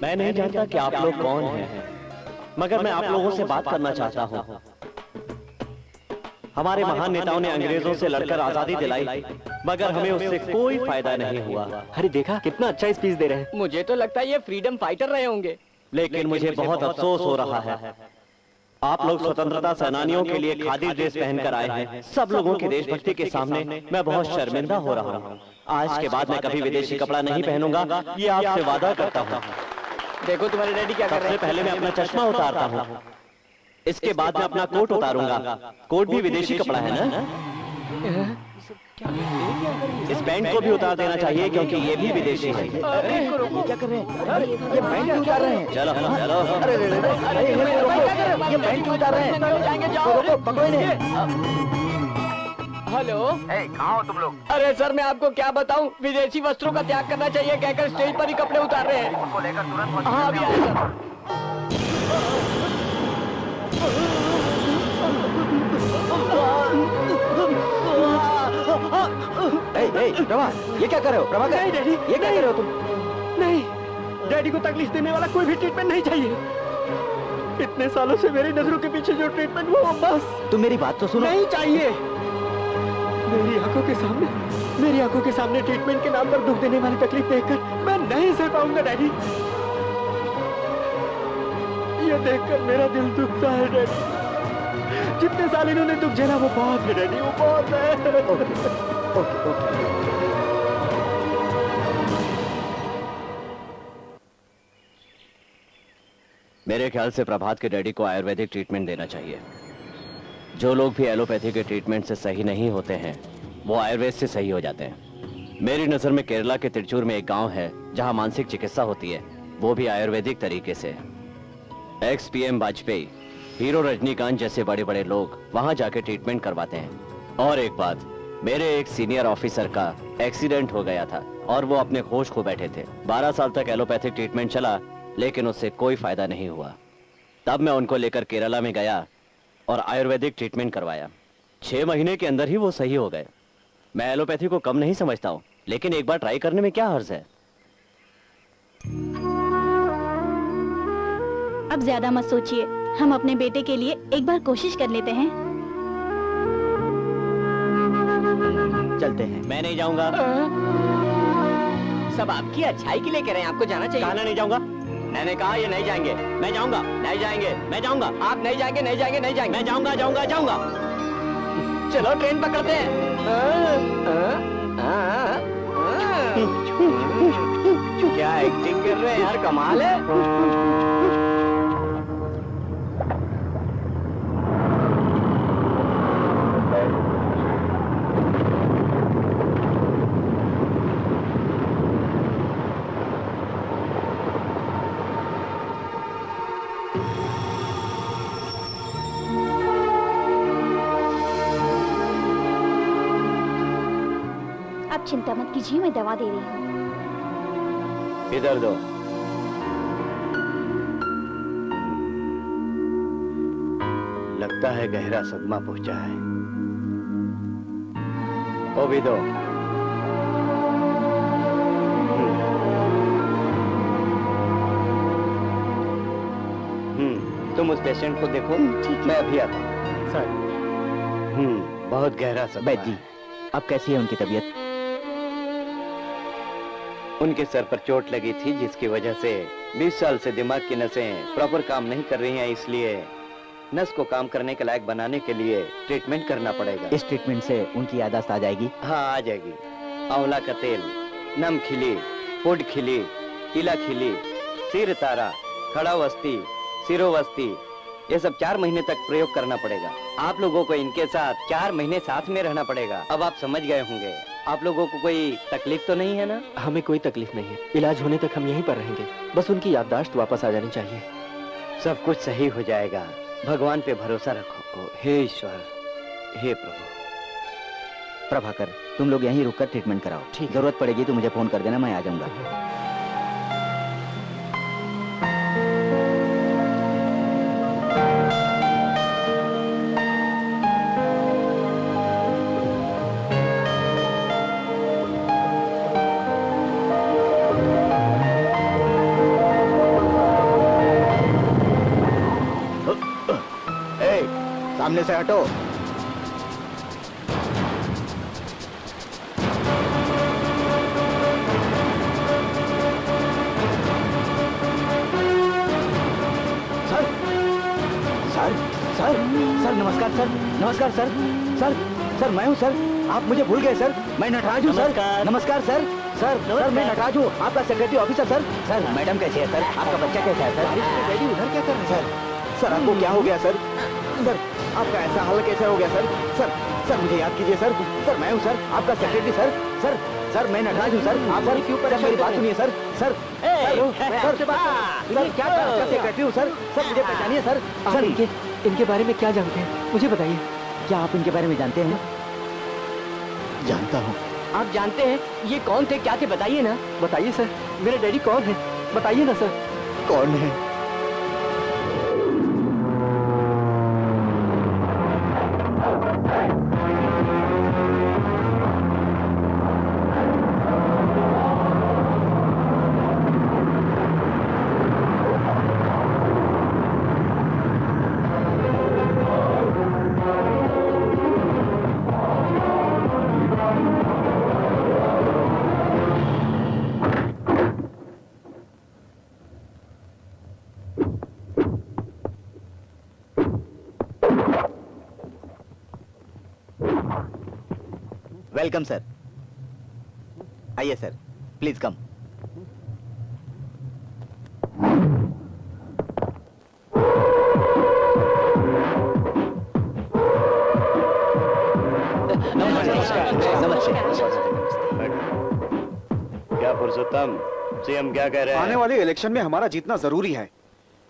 मैं नहीं जानता कि आप लोग कौन हैं, मगर मैं आप लोगों से बात करना चाहता हूं। हमारे महान नेताओं ने अंग्रेजों से लड़कर आजादी दिलाई, मगर हमें उससे कोई फायदा नहीं हुआ। अरे देखा कितना अच्छा स्पीच दे रहे हैं। मुझे तो लगता है ये फ्रीडम फाइटर रहे होंगे। लेकिन मुझे बहुत अफसोस हो रहा है। आप लोग स्वतंत्रता सेनानियों के लिए खादी ड्रेस पहनकर आए हैं। सब लोगों की देशभक्ति के सामने मैं बहुत शर्मिंदा हो रहा हूँ। आज के बाद मैं कभी विदेशी कपड़ा नहीं पहनूंगा, ये आपसे वादा करता हूँ। देखो तुम्हारे डैडी क्या कर रहे सबसे हैं। पहले मैं अपना चश्मा उतारता हूँ, इसके बाद मैं अपना कोट उतारूंगा। कोट भी विदेशी कपड़ा है ना? इस बैंड को भी उतार देना चाहिए क्योंकि ये भी विदेशी है। ये क्या कर रहे हैं? ये बैंड क्यों उतार रहे हैं? चलो चलो। अरे ये बैंड क्यों उतार रहे हैं? रोको, पकड़ो इन्हें। हेलो, कहाँ हो तुम लोग? अरे सर मैं आपको क्या बताऊं, विदेशी वस्त्रों का त्याग करना चाहिए कहकर स्टेज पर ही कपड़े उतार रहे हैं। उनको लेकर तुरंत हाँ अभी आए सर। प्रभा, ये क्या कर रहे हो? प्रभाकर, नहीं डैडी, ये क्या कर रहे हो तुम? नहीं, डैडी को तकलीफ देने वाला कोई भी ट्रीटमेंट नहीं चाहिए। इतने सालों से मेरी नजरों के पीछे जो ट्रीटमेंट हुआ बस तुम मेरी बात तो सुनो। नहीं चाहिए। मेरी आंखों के सामने ट्रीटमेंट के नाम पर दुख देने वाली तकलीफ देखकर मैं नहीं सह पाऊंगा डैडी। ये देखकर मेरा दिल दुखता है डैडी। जितने साल इन्होंने दुख झेला वो बहुत है डैडी, वो बहुत है। मेरे ख्याल से प्रभात के डैडी को आयुर्वेदिक ट्रीटमेंट देना चाहिए। जो लोग भी एलोपैथी के ट्रीटमेंट से सही नहीं होते हैं वो आयुर्वेद से सही हो जाते हैं। मेरी नज़र में केरला के तिरचूर में एक गांव है जहां मानसिक चिकित्सा होती है, वो भी आयुर्वेदिक तरीके से। X PM Vajpayee, hero Rajinikanth जैसे बड़े बड़े लोग वहां जाके ट्रीटमेंट करवाते हैं। और एक बात, मेरे एक सीनियर ऑफिसर का एक्सीडेंट हो गया था और वो अपने होश खो बैठे थे। 12 साल तक एलोपैथिक ट्रीटमेंट चला लेकिन उससे कोई फायदा नहीं हुआ। तब मैं उनको लेकर केरला में गया और आयुर्वेदिक ट्रीटमेंट करवाया। 6 महीने के अंदर ही वो सही हो गए। मैं एलोपैथी को कम नहीं समझता हूँ, लेकिन एक बार ट्राई करने में क्या हर्ज है। अब ज्यादा मत सोचिए, हम अपने बेटे के लिए एक बार कोशिश कर लेते हैं। चलते हैं। मैं नहीं जाऊंगा। सब आपकी अच्छाई के लिए कह रहे हैं, आपको जाना चाहिए। कहना नहीं जाऊंगा। मैंने कहा ये नहीं जाएंगे। मैं जाऊंगा। नहीं जाएंगे। मैं जाऊंगा। आप नहीं जाएंगे, नहीं जाएंगे, नहीं जाएंगे। मैं जाऊंगा जाऊंगा जाऊंगा। चलो ट्रेन पकड़ते हैं। क्या एक्टिंग कर रहे हैं यार, कमाल है। आप चिंता मत कीजिए, मैं दवा दे रही हूँ। इधर दो। लगता है गहरा सदमा पहुंचा है। वो भी दो। तुम उस पेशेंट को देखो, मैं अभी आता हूँ। सर। बहुत गहरा सदमा। बैद जी, अब कैसी है उनकी तबीयत? उनके सर पर चोट लगी थी जिसकी वजह से 20 साल से दिमाग की नसें प्रॉपर काम नहीं कर रही हैं, इसलिए नस को काम करने के लायक बनाने के लिए ट्रीटमेंट करना पड़ेगा। इस ट्रीटमेंट से उनकी याददाश्त आ जाएगी? हाँ आ जाएगी। आंवला का तेल, नम खिली, फूड खिली, इला खिली, सिर तारा, खड़ा वस्ती, सिरोवस्ती, ये सब 4 महीने तक प्रयोग करना पड़ेगा। आप लोगों को इनके साथ 4 महीने साथ में रहना पड़ेगा। अब आप समझ गए होंगे। आप लोगों को कोई तकलीफ तो नहीं है ना? हमें कोई तकलीफ नहीं है, इलाज होने तक हम यहीं पर रहेंगे। बस उनकी याददाश्त वापस आ जानी चाहिए। सब कुछ सही हो जाएगा, भगवान पे भरोसा रखो। हे ईश्वर, हे प्रभु। प्रभाकर, तुम लोग यहीं रुककर ट्रीटमेंट कराओ। ठीक, जरूरत पड़ेगी तो मुझे फोन कर देना, मैं आ जाऊंगा। सामने से हटो। सर, सर, सर, सर नमस्कार सर, नमस्कार सर, सर, सर मैं हूँ सर, आप मुझे भूल गए सर, मैं नटराज हूँ सर। नमस्कार सर, सर, सर मैं नटराज हूँ, आपका secretary officer sir. Sir madam कैसी है सर, आपका बच्चा कैसा है सर? उधर क्या कर रहे हैं सर? सर आपको क्या हो गया सर? सर आपका ऐसा हाल कैसे हो गया सर? सर मुझे याद कीजिए सर। सर मैं हूँ सर, आपका सेक्रेटरी सर। सर मैं नटराज हूँ सर। आप सर क्यों पर मेरी बात सुनिए सर। सर क्या आपका सेक्रेटरी हूँ सर। सर मुझे पहचानिए सर। सर इनके बारे में क्या जानते हैं, मुझे बताइए। क्या आप इनके बारे में जानते हैं? जानता हूँ। आप जानते हैं ये कौन थे, क्या थे, बताइए ना। बताइए सर, मेरे डैडी कौन है, बताइए ना सर। कौन है? Welcome sir. आइए सर, प्लीज कम। क्या पुरुषोत्तम, सीएम क्या कह रहे हैं? आने वाले इलेक्शन में हमारा जीतना जरूरी है,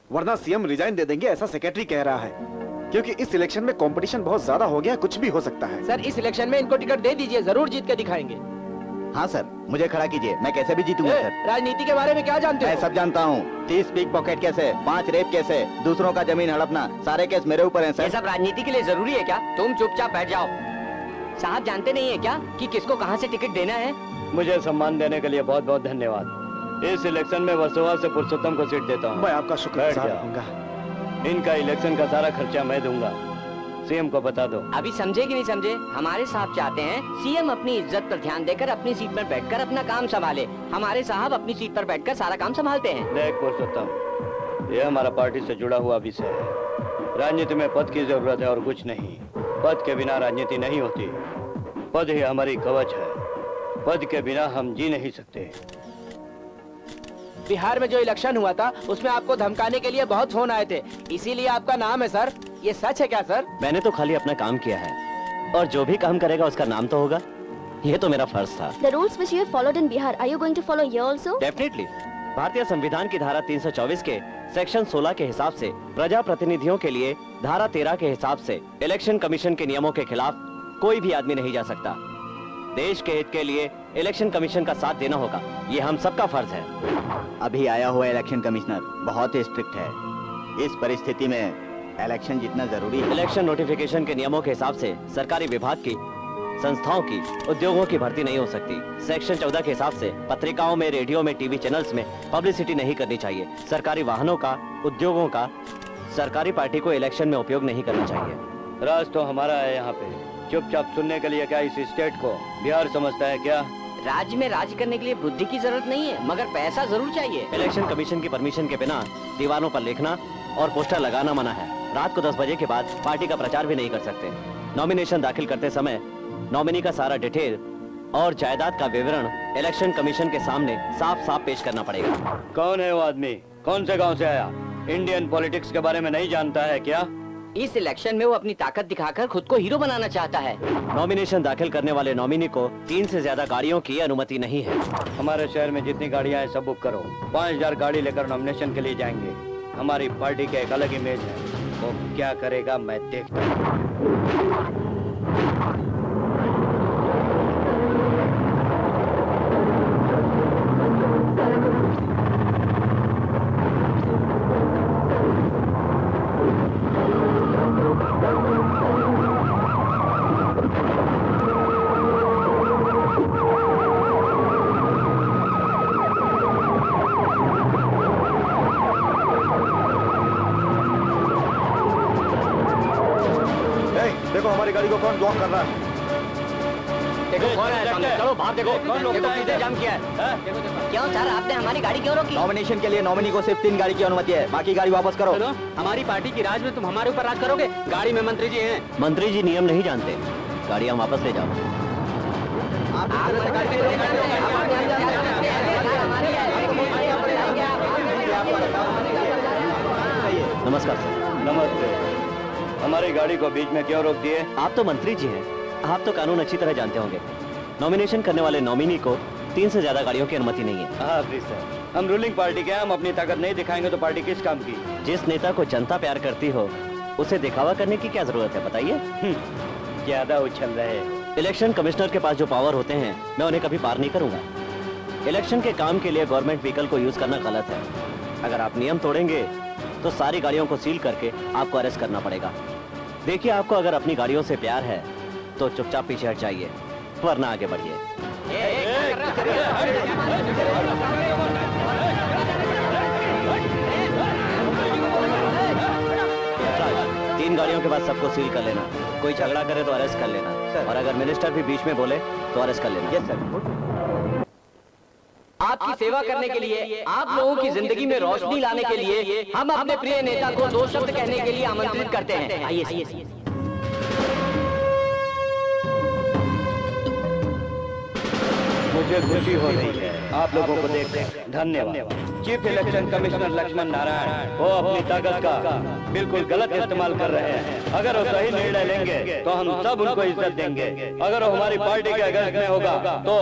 वरना सीएम रिजाइन दे देंगे, ऐसा सेक्रेटरी कह रहा है। क्योंकि इस इलेक्शन में कंपटीशन बहुत ज्यादा हो गया, कुछ भी हो सकता है। सर इस इलेक्शन में इनको टिकट दे दीजिए, जरूर जीत के दिखाएंगे। हाँ सर, मुझे खड़ा कीजिए, मैं कैसे भी जीतूंगा सर। राजनीति के बारे में क्या जानते मैं हो? सब जानता हूँ। 30 पिक पॉकेट कैसे, 5 रेप कैसे, दूसरों का जमीन हड़पना, सारे केस मेरे ऊपर हैं ये सर। सब राजनीति के लिए जरूरी है क्या? तुम चुपचाप बैठ जाओ। साहब जानते नहीं है क्या कि किसको कहाँ से टिकट देना है? मुझे सम्मान देने के लिए बहुत बहुत धन्यवाद। इस इलेक्शन में वर्सोवा से पुरुषोत्तम को सीट देता हूँ। मैं आपका बैठ शुक्रगुजार जाओ। रहूंगा। इनका इलेक्शन का सारा खर्चा मैं दूंगा, सीएम को बता दो। अभी समझे कि नहीं समझे? हमारे साहब चाहते हैं सीएम अपनी इज्जत पर ध्यान देकर अपनी सीट पर बैठकर अपना काम संभाले। हमारे साहब अपनी सीट पर बैठकर सारा काम संभालते हैं। देख पुरुषोत्तम, ये हमारा पार्टी से जुड़ा हुआ विषय है। राजनीति में पद की जरूरत है और कुछ नहीं। पद के बिना राजनीति नहीं होती। पद ही हमारी कवच है। पद के बिना हम जी नहीं सकते। बिहार में जो इलेक्शन हुआ था उसमें आपको धमकाने के लिए बहुत फोन आए थे, इसीलिए आपका नाम है सर। ये सच है क्या सर? मैंने तो खाली अपना काम किया है, और जो भी काम करेगा उसका नाम तो होगा। ये तो मेरा फर्ज था। The rules which you have followed in Bihar, are you going to follow here also? Definitely. भारतीय संविधान की धारा 324 के सेक्शन 16 के हिसाब से प्रजा प्रतिनिधियों के लिए धारा 13 के हिसाब से इलेक्शन कमीशन के नियमों के खिलाफ कोई भी आदमी नहीं जा सकता। देश के हित के लिए इलेक्शन कमीशन का साथ देना होगा, ये हम सबका फर्ज है। अभी आया हुआ इलेक्शन कमिश्नर बहुत ही स्ट्रिक्ट है। इस परिस्थिति में इलेक्शन जितना जरूरी है। इलेक्शन नोटिफिकेशन के नियमों के हिसाब से सरकारी विभाग की, संस्थाओं की, उद्योगों की भर्ती नहीं हो सकती। सेक्शन 14 के हिसाब से पत्रिकाओं में, रेडियो में, टीवी चैनल्स में पब्लिसिटी नहीं करनी चाहिए। सरकारी वाहनों का, उद्योगों का सरकारी पार्टी को इलेक्शन में उपयोग नहीं करना चाहिए। राज तो हमारा है यहाँ पे। चुपचाप सुनने के लिए क्या इस स्टेट को बिहार समझता है क्या? राज्य में राज करने के लिए बुद्धि की जरूरत नहीं है, मगर पैसा जरूर चाहिए। इलेक्शन कमीशन की परमिशन के बिना दीवारों पर लिखना और पोस्टर लगाना मना है। रात को 10 बजे के बाद पार्टी का प्रचार भी नहीं कर सकते। नॉमिनेशन दाखिल करते समय नॉमिनी का सारा डिटेल और जायदाद का विवरण इलेक्शन कमीशन के सामने साफ साफ पेश करना पड़ेगा। कौन है वो आदमी? कौन से गांव से आया? इंडियन पॉलिटिक्स के बारे में नहीं जानता है क्या? इस इलेक्शन में वो अपनी ताकत दिखाकर खुद को हीरो बनाना चाहता है। नॉमिनेशन दाखिल करने वाले नॉमिनी को 3 से ज्यादा गाड़ियों की अनुमति नहीं है। हमारे शहर में जितनी गाड़ियां हैं सब बुक करो। 5000 गाड़ी लेकर नॉमिनेशन के लिए जाएंगे। हमारी पार्टी के एक अलग इमेज है। वो क्या करेगा मैं देखता हूँ। देखो हमारी गाड़ी को कौन ब्लॉक कर रहा है। देखो कौन है सामने, चलो बाहर देखो। देखो किसने जाम किया है। क्यों सर, आपने हमारी गाड़ी क्यों रोकी? नॉमिनेशन के लिए नॉमिनी को सिर्फ 3 गाड़ी की अनुमति है, बाकी गाड़ी वापस करो। सुनो, हमारी पार्टी की राज में तुम हमारे ऊपर राज करोगे? गाड़ी में मंत्री जी हैं। मंत्री जी नियम नहीं जानते। गाड़ियां वापस ले जाओ। नमस्कार सर। नमस्ते। हमारी गाड़ी को बीच में क्यों रोक दिए? आप तो मंत्री जी हैं, आप तो कानून अच्छी तरह जानते होंगे। नॉमिनेशन करने वाले नॉमिनी को 3 से ज्यादा गाड़ियों की अनुमति नहीं है। हाँ प्लीज सर, हम रूलिंग पार्टी के हैं, हम अपनी ताकत नहीं दिखाएंगे तो पार्टी किस काम की? जिस नेता को जनता प्यार करती हो उसे दिखावा करने की क्या जरूरत है, बताइए। ज्यादा उछल रहे। इलेक्शन कमिश्नर के पास जो पावर होते हैं मैं उन्हें कभी पार नहीं करूंगा। इलेक्शन के काम के लिए गवर्नमेंट व्हीकल को यूज करना गलत है। अगर आप नियम तोड़ेंगे तो सारी गाड़ियों को सील करके आपको अरेस्ट करना पड़ेगा। देखिए, आपको अगर अपनी गाड़ियों से प्यार है तो चुपचाप पीछे हट जाइए, वरना आगे बढ़िए। 3 गाड़ियों के बाद सबको सील कर लेना। कोई झगड़ा करे तो अरेस्ट कर लेना और अगर मिनिस्टर भी बीच में बोले तो अरेस्ट कर लेना। Yes sir. आपकी सेवा करने के लिए, आप लोगों की जिंदगी में रोशनी लाने के लिए हम अपने प्रिय नेता को 2 शब्द कहने के लिए आमंत्रित करते हैं। आइए। मुझे खुशी हो रही है आप लोगों को देखकर। धन्यवाद। Chief election commissioner Lakshman Narayan वो अपनी ताकत का बिल्कुल गलत इस्तेमाल कर रहे हैं। अगर वो सही निर्णय लेंगे तो हम सब उनको इज्जत देंगे। अगर वो हमारी पार्टी के अगेंस्ट में होगा तो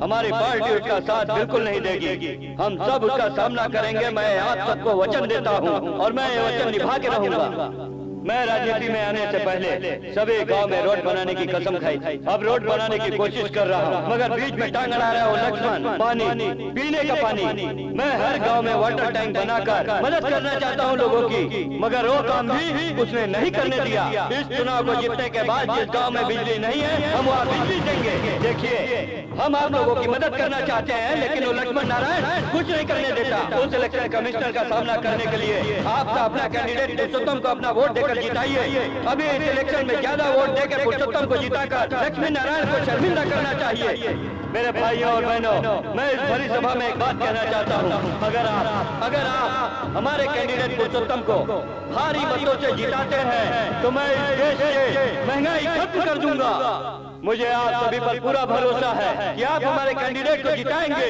हमारी पार्टी उसका साथ बिल्कुल नहीं देगी। हम सब उसका सामना करेंगे। मैं आप सबको वचन देता हूँ और मैं ये वचन निभा के रहूंगा। मैं राजनीति में आने से पहले सभी गांव में रोड बनाने की कसम खाई। अब रोड बनाने की कोशिश कर रहा हूँ, मगर बीच में टांग अड़ा रहा हूँ लक्ष्मण। पानी, पीने का पानी। मैं हर गांव में वाटर टैंक बनाकर मदद करना चाहता हूँ लोगों की, मगर वो काम भी उसने नहीं करने दिया। इस चुनाव को जीतने के बाद जिस गाँव में बिजली नहीं है हम वहाँ बिजली देंगे। देखिए, हम आप लोगों की मदद करना चाहते हैं, लेकिन वो लक्ष्मण नारायण कुछ नहीं करने देता। उस इलेक्शन कमिश्नर का सामना करने के लिए आप अपना कैंडिडेट पुरुषोत्तम को अपना वोट देकर जिताइए। अभी इस इलेक्शन में ज्यादा वोट देकर पुरुषोत्तम को जिताकर लक्ष्मी नारायण को शर्मिंदा करना चाहिए। मेरे भाइयों और बहनों, मैं इस भरी सभा में एक बात कहना चाहता हूँ। अगर आप हमारे कैंडिडेट पुरुषोत्तम को भारी मतों से जिताते हैं तो मैं इस देश से महंगाई खत्म कर दूंगा। मुझे आप सभी पर पूरा भरोसा है कि आप हमारे कैंडिडेट को जिताएंगे।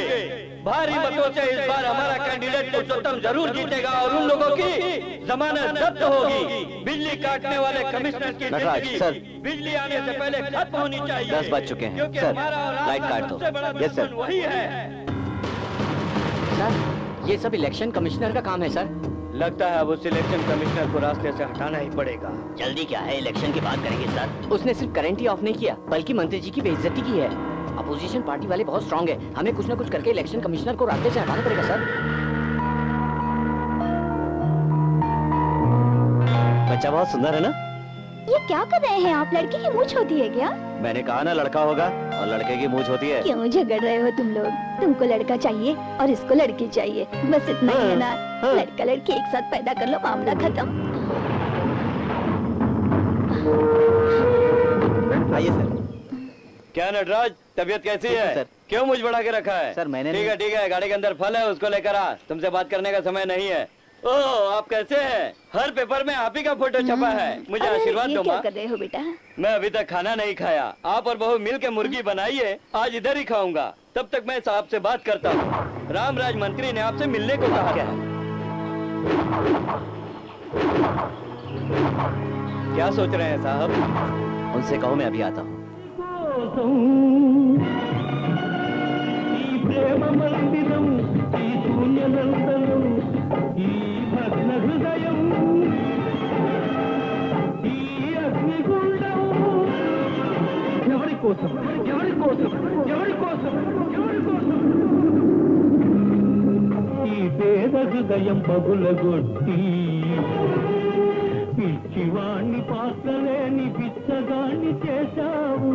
भारी मतों से इस बार हमारा कैंडिडेट पुरुषोत्तम जरूर जीतेगा और उन लोगों की जमानत जब्त होगी। बिजली काटने वाले कमिश्नर की जिंदगी बिजली आने से पहले खत्म होनी चाहिए। 10 बज चुके हैं क्योंकि सर, हमारा और लाइट आपका काट दो। सबसे बड़ा यस सर। दुश्मन वही है। सर, ये सब इलेक्शन कमिश्नर का काम है सर। लगता है अब उस इलेक्शन कमिश्नर को रास्ते से हटाना ही पड़ेगा। जल्दी क्या है, इलेक्शन की बात करेंगे सर। उसने सिर्फ करंट ही ऑफ नहीं किया बल्कि मंत्री जी की बेइज्जती की है। अपोजिशन पार्टी वाले बहुत स्ट्रांग है, हमें कुछ न कुछ करके इलेक्शन कमिश्नर को रास्ते से हटाना पड़ेगा सर। बच्चा बहुत सुंदर है ना? ये क्या कर रहे हैं आप? लड़की की मूंछ होती है क्या? मैंने कहा ना लड़का होगा और लड़के की मूंछ होती है। क्यों झगड़ रहे हो तुम लोग? तुमको लड़का चाहिए और इसको लड़की चाहिए, बस इतना ही है ना? लड़का लड़की एक साथ पैदा कर लो, मामला खत्म। आइए सर। क्या नटराज, तबीयत कैसी है? सर। क्यों मुझ बढ़ा के रखा है? सर, मैंने ठीक है, गाड़ी के अंदर फल है, उसको लेकर आ। तुमसे बात करने का समय नहीं है। ओह, आप कैसे हैं? हर पेपर में आप ही का फोटो छपा है। मुझे आशीर्वाद दो क्या माँ। कर रहे हो बेटा? मैं अभी तक खाना नहीं खाया। आप और बहू मिल के मुर्गी बनाइए, आज इधर ही खाऊंगा। तब तक मैं साहब से बात करता हूँ। रामराज मंत्री ने आपसे मिलने को कहा है। क्या सोच रहे हैं साहब? उनसे कहो मैं अभी आता हूँ। ఈ పేద హృదయం పగులగొట్టి పిచ్చివాణ్ణి పాత్రలేని పిచ్చగాణ్ణి చేశావు.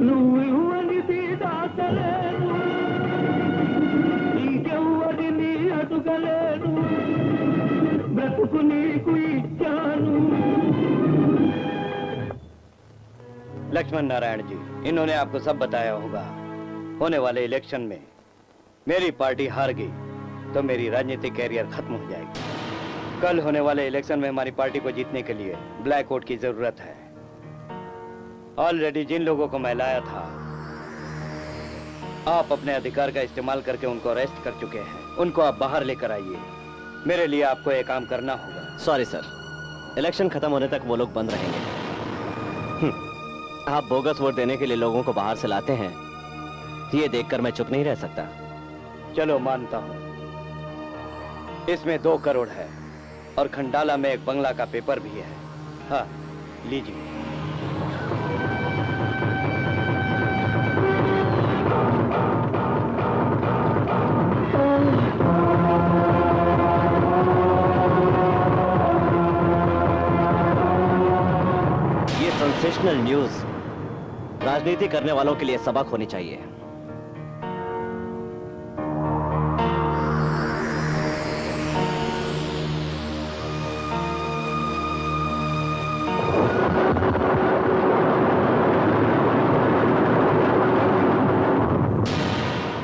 నువ్వు ఇవ్వనిది దాచలేను, ఇంకెవ్వరిని అడుగలేను, బ్రతుకు నీకు ఇచ్చాను. लक्ष्मण नारायण जी, इन्होंने आपको सब बताया होगा। होने वाले इलेक्शन में मेरी पार्टी हार गई तो मेरी राजनीतिक कैरियर खत्म हो जाएगी। कल होने वाले इलेक्शन में हमारी पार्टी को जीतने के लिए ब्लैक वोट की जरूरत है। ऑलरेडी जिन लोगों को मैं लाया था, आप अपने अधिकार का इस्तेमाल करके उनको अरेस्ट कर चुके हैं। उनको आप बाहर लेकर आइए। मेरे लिए आपको एक काम करना होगा। सॉरी सर, इलेक्शन खत्म होने तक वो लोग बंद रहेंगे। आप बोगस वोट देने के लिए लोगों को बाहर से लाते हैं, ये देखकर मैं चुप नहीं रह सकता। चलो मानता हूं, इसमें 2 करोड़ है और खंडाला में एक बंगला का पेपर भी है। हाँ, लीजिए। ये सेंसेशनल न्यूज राजनीति करने वालों के लिए सबक होनी चाहिए।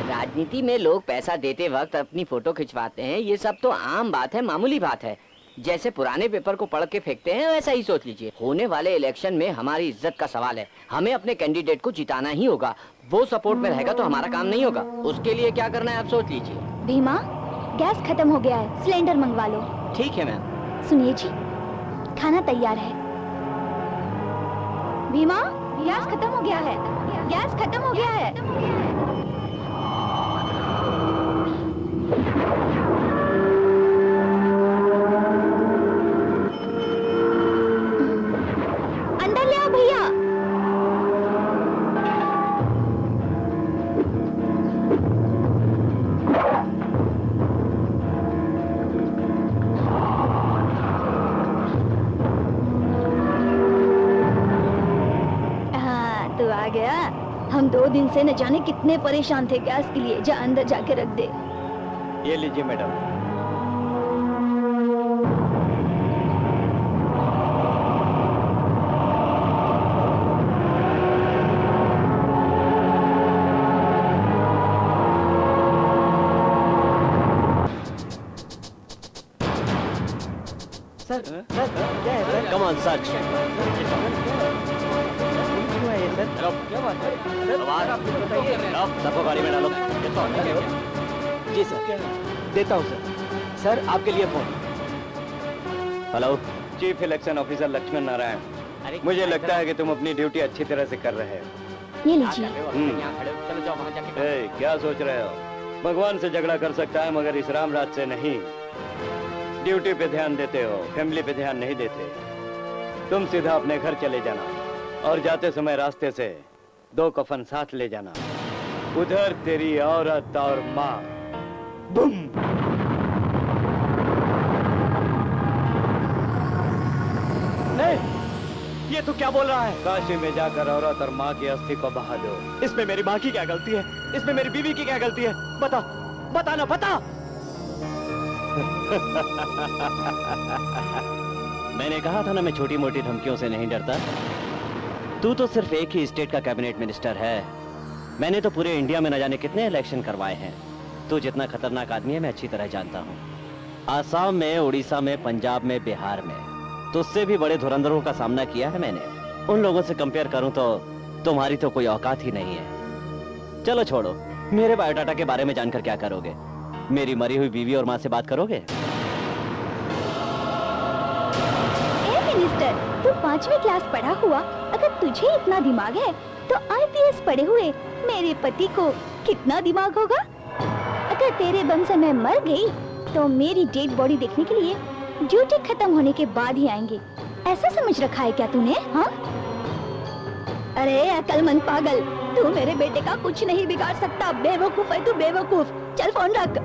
राजनीति में लोग पैसा देते वक्त अपनी फोटो खिंचवाते हैं, ये सब तो आम बात है, मामूली बात है। जैसे पुराने पेपर को पढ़ के फेंकते हैं, वैसा ही सोच लीजिए। होने वाले इलेक्शन में हमारी इज्जत का सवाल है, हमें अपने कैंडिडेट को जिताना ही होगा। वो सपोर्ट में रहेगा तो हमारा काम नहीं होगा। उसके लिए क्या करना है आप सोच लीजिए। भीमा, गैस खत्म हो गया है, सिलेंडर मंगवा लो। ठीक है मैम। सुनिए जी, खाना तैयार है। भीमा, गैस खत्म हो गया है, गैस खत्म हो गया है। अंदर ले आओ भैया। हाँ, तू आ गया। हम 2 दिन से न जाने कितने परेशान थे गैस के लिए। जा अंदर जाके रख दे। ये लीजिए मैडम। सर, सर, क्या है सर? Come on such. क्यों है ये सर? क्या बात है? सर, सबको गाड़ी में डालो। जी सर, देता हूँ सर। सर, आपके लिए phone. Hello, chief election officer Lakshman Narayan. मुझे लगता है कि तुम अपनी ड्यूटी अच्छी तरह से कर रहे हो। ये लीजिए। चलो जाओ वहाँ जाके। ए, क्या सोच रहे हो? भगवान से झगड़ा कर सकता है मगर इस रामराज से नहीं। ड्यूटी पे ध्यान देते हो, फैमिली पे ध्यान नहीं देते। तुम सीधा अपने घर चले जाना और जाते समय रास्ते से 2 कफन साथ ले जाना। उधर तेरी औरत और माँ। बुम। नहीं, ये तो क्या बोल रहा है? काशी में जाकर औरत और माँ की अस्थि को बहा दो। इसमें मेरी माँ की क्या गलती है? इसमें मेरी बीवी की क्या गलती है? बता, बता ना, बता। मैंने कहा था ना, मैं छोटी मोटी धमकियों से नहीं डरता। तू तो सिर्फ एक ही स्टेट का कैबिनेट मिनिस्टर है, मैंने तो पूरे इंडिया में न जाने कितने इलेक्शन करवाए हैं। तू जितना खतरनाक आदमी है मैं अच्छी तरह जानता हूँ। आसाम में, उड़ीसा में, पंजाब में, बिहार में तुझसे भी बड़े धुरंधरों का सामना किया है मैंने। उन लोगों से कंपेयर करूं तो तुम्हारी तो कोई औकात ही नहीं है। चलो छोड़ो, मेरे बायोडाटा के बारे में जानकर क्या करोगे? मेरी मरी हुई बीवी और माँ से बात करोगे? ए मिनिस्टर, तू 5वीं क्लास पढ़ा हुआ, अगर तुझे इतना दिमाग है तो IPS पढ़े हुए मेरे पति को कितना दिमाग होगा? अगर तेरे बम से मैं मर गई तो मेरी डेड बॉडी देखने के लिए ड्यूटी खत्म होने के बाद ही आएंगे। ऐसा समझ रखा है क्या तूने? हाँ? अरे अकलमंद पागल, तू मेरे बेटे का कुछ नहीं बिगाड़ सकता। बेवकूफ है तू, बेवकूफ। चल फोन रख।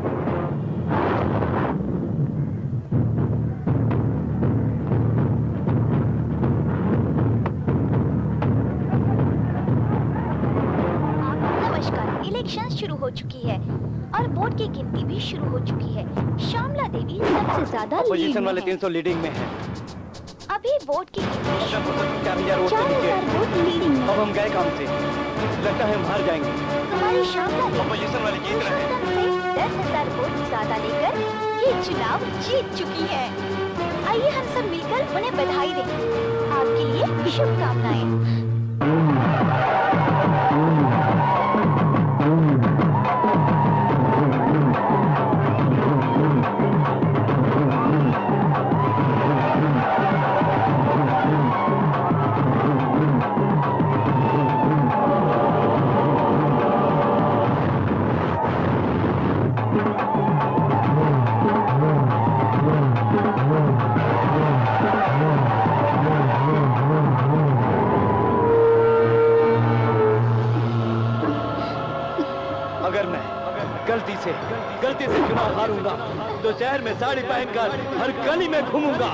नमस्कार, इलेक्शन शुरू हो चुकी है और वोट की गिनती भी शुरू हो चुकी है। श्यामला देवी सबसे ज्यादा अपोजिशन वाले 300 लीडिंग में हैं। अभी वोट की गिनती शुरू हो चुकी है। 4000 वोट से नीचे। 4000 वोट लीडिंग में। अब हम गए काम से, लगता है हम हार जाएंगे। हमारी श्यामला देवी अपोजिशन वाले जीत रहे हैं। से 10,000 वोट ज्यादा लेकर ये चुनाव जीत चुकी है। आइए हम सब मिलकर उन्हें बधाई दें। आपके लिए शुभकामनाएं। गलती से चुनाव हारूंगा तो शहर में साड़ी पहनकर हर गली में घूमूंगा।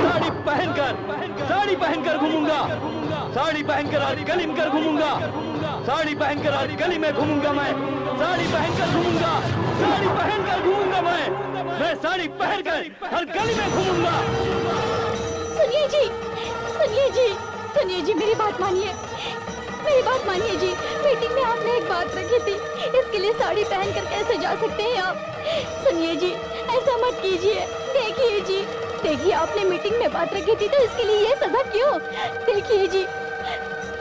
साड़ी पहनकर घूमूंगा। साड़ी पहनकर हर गली में घूमूंगा। साड़ी पहनकर हर गली में घूमूंगा मैं। साड़ी पहनकर घूमूंगा। साड़ी पहनकर घूमूंगा मैं साड़ी पहनकर हर गली में घूमूंगा। सुनिए जी, सुनिए जी, सुनिए जी, मेरी बात मानिए, मेरी बात मानिए जी। मीटिंग में आपने एक बात रखी थी, इसके लिए साड़ी पहनकर कैसे जा सकते हैं आप? सुनिए जी, ऐसा मत कीजिए। देखिए जी, देखिए आपने मीटिंग में बात रखी थी तो इसके लिए ये सजा क्यों? देखिए जी,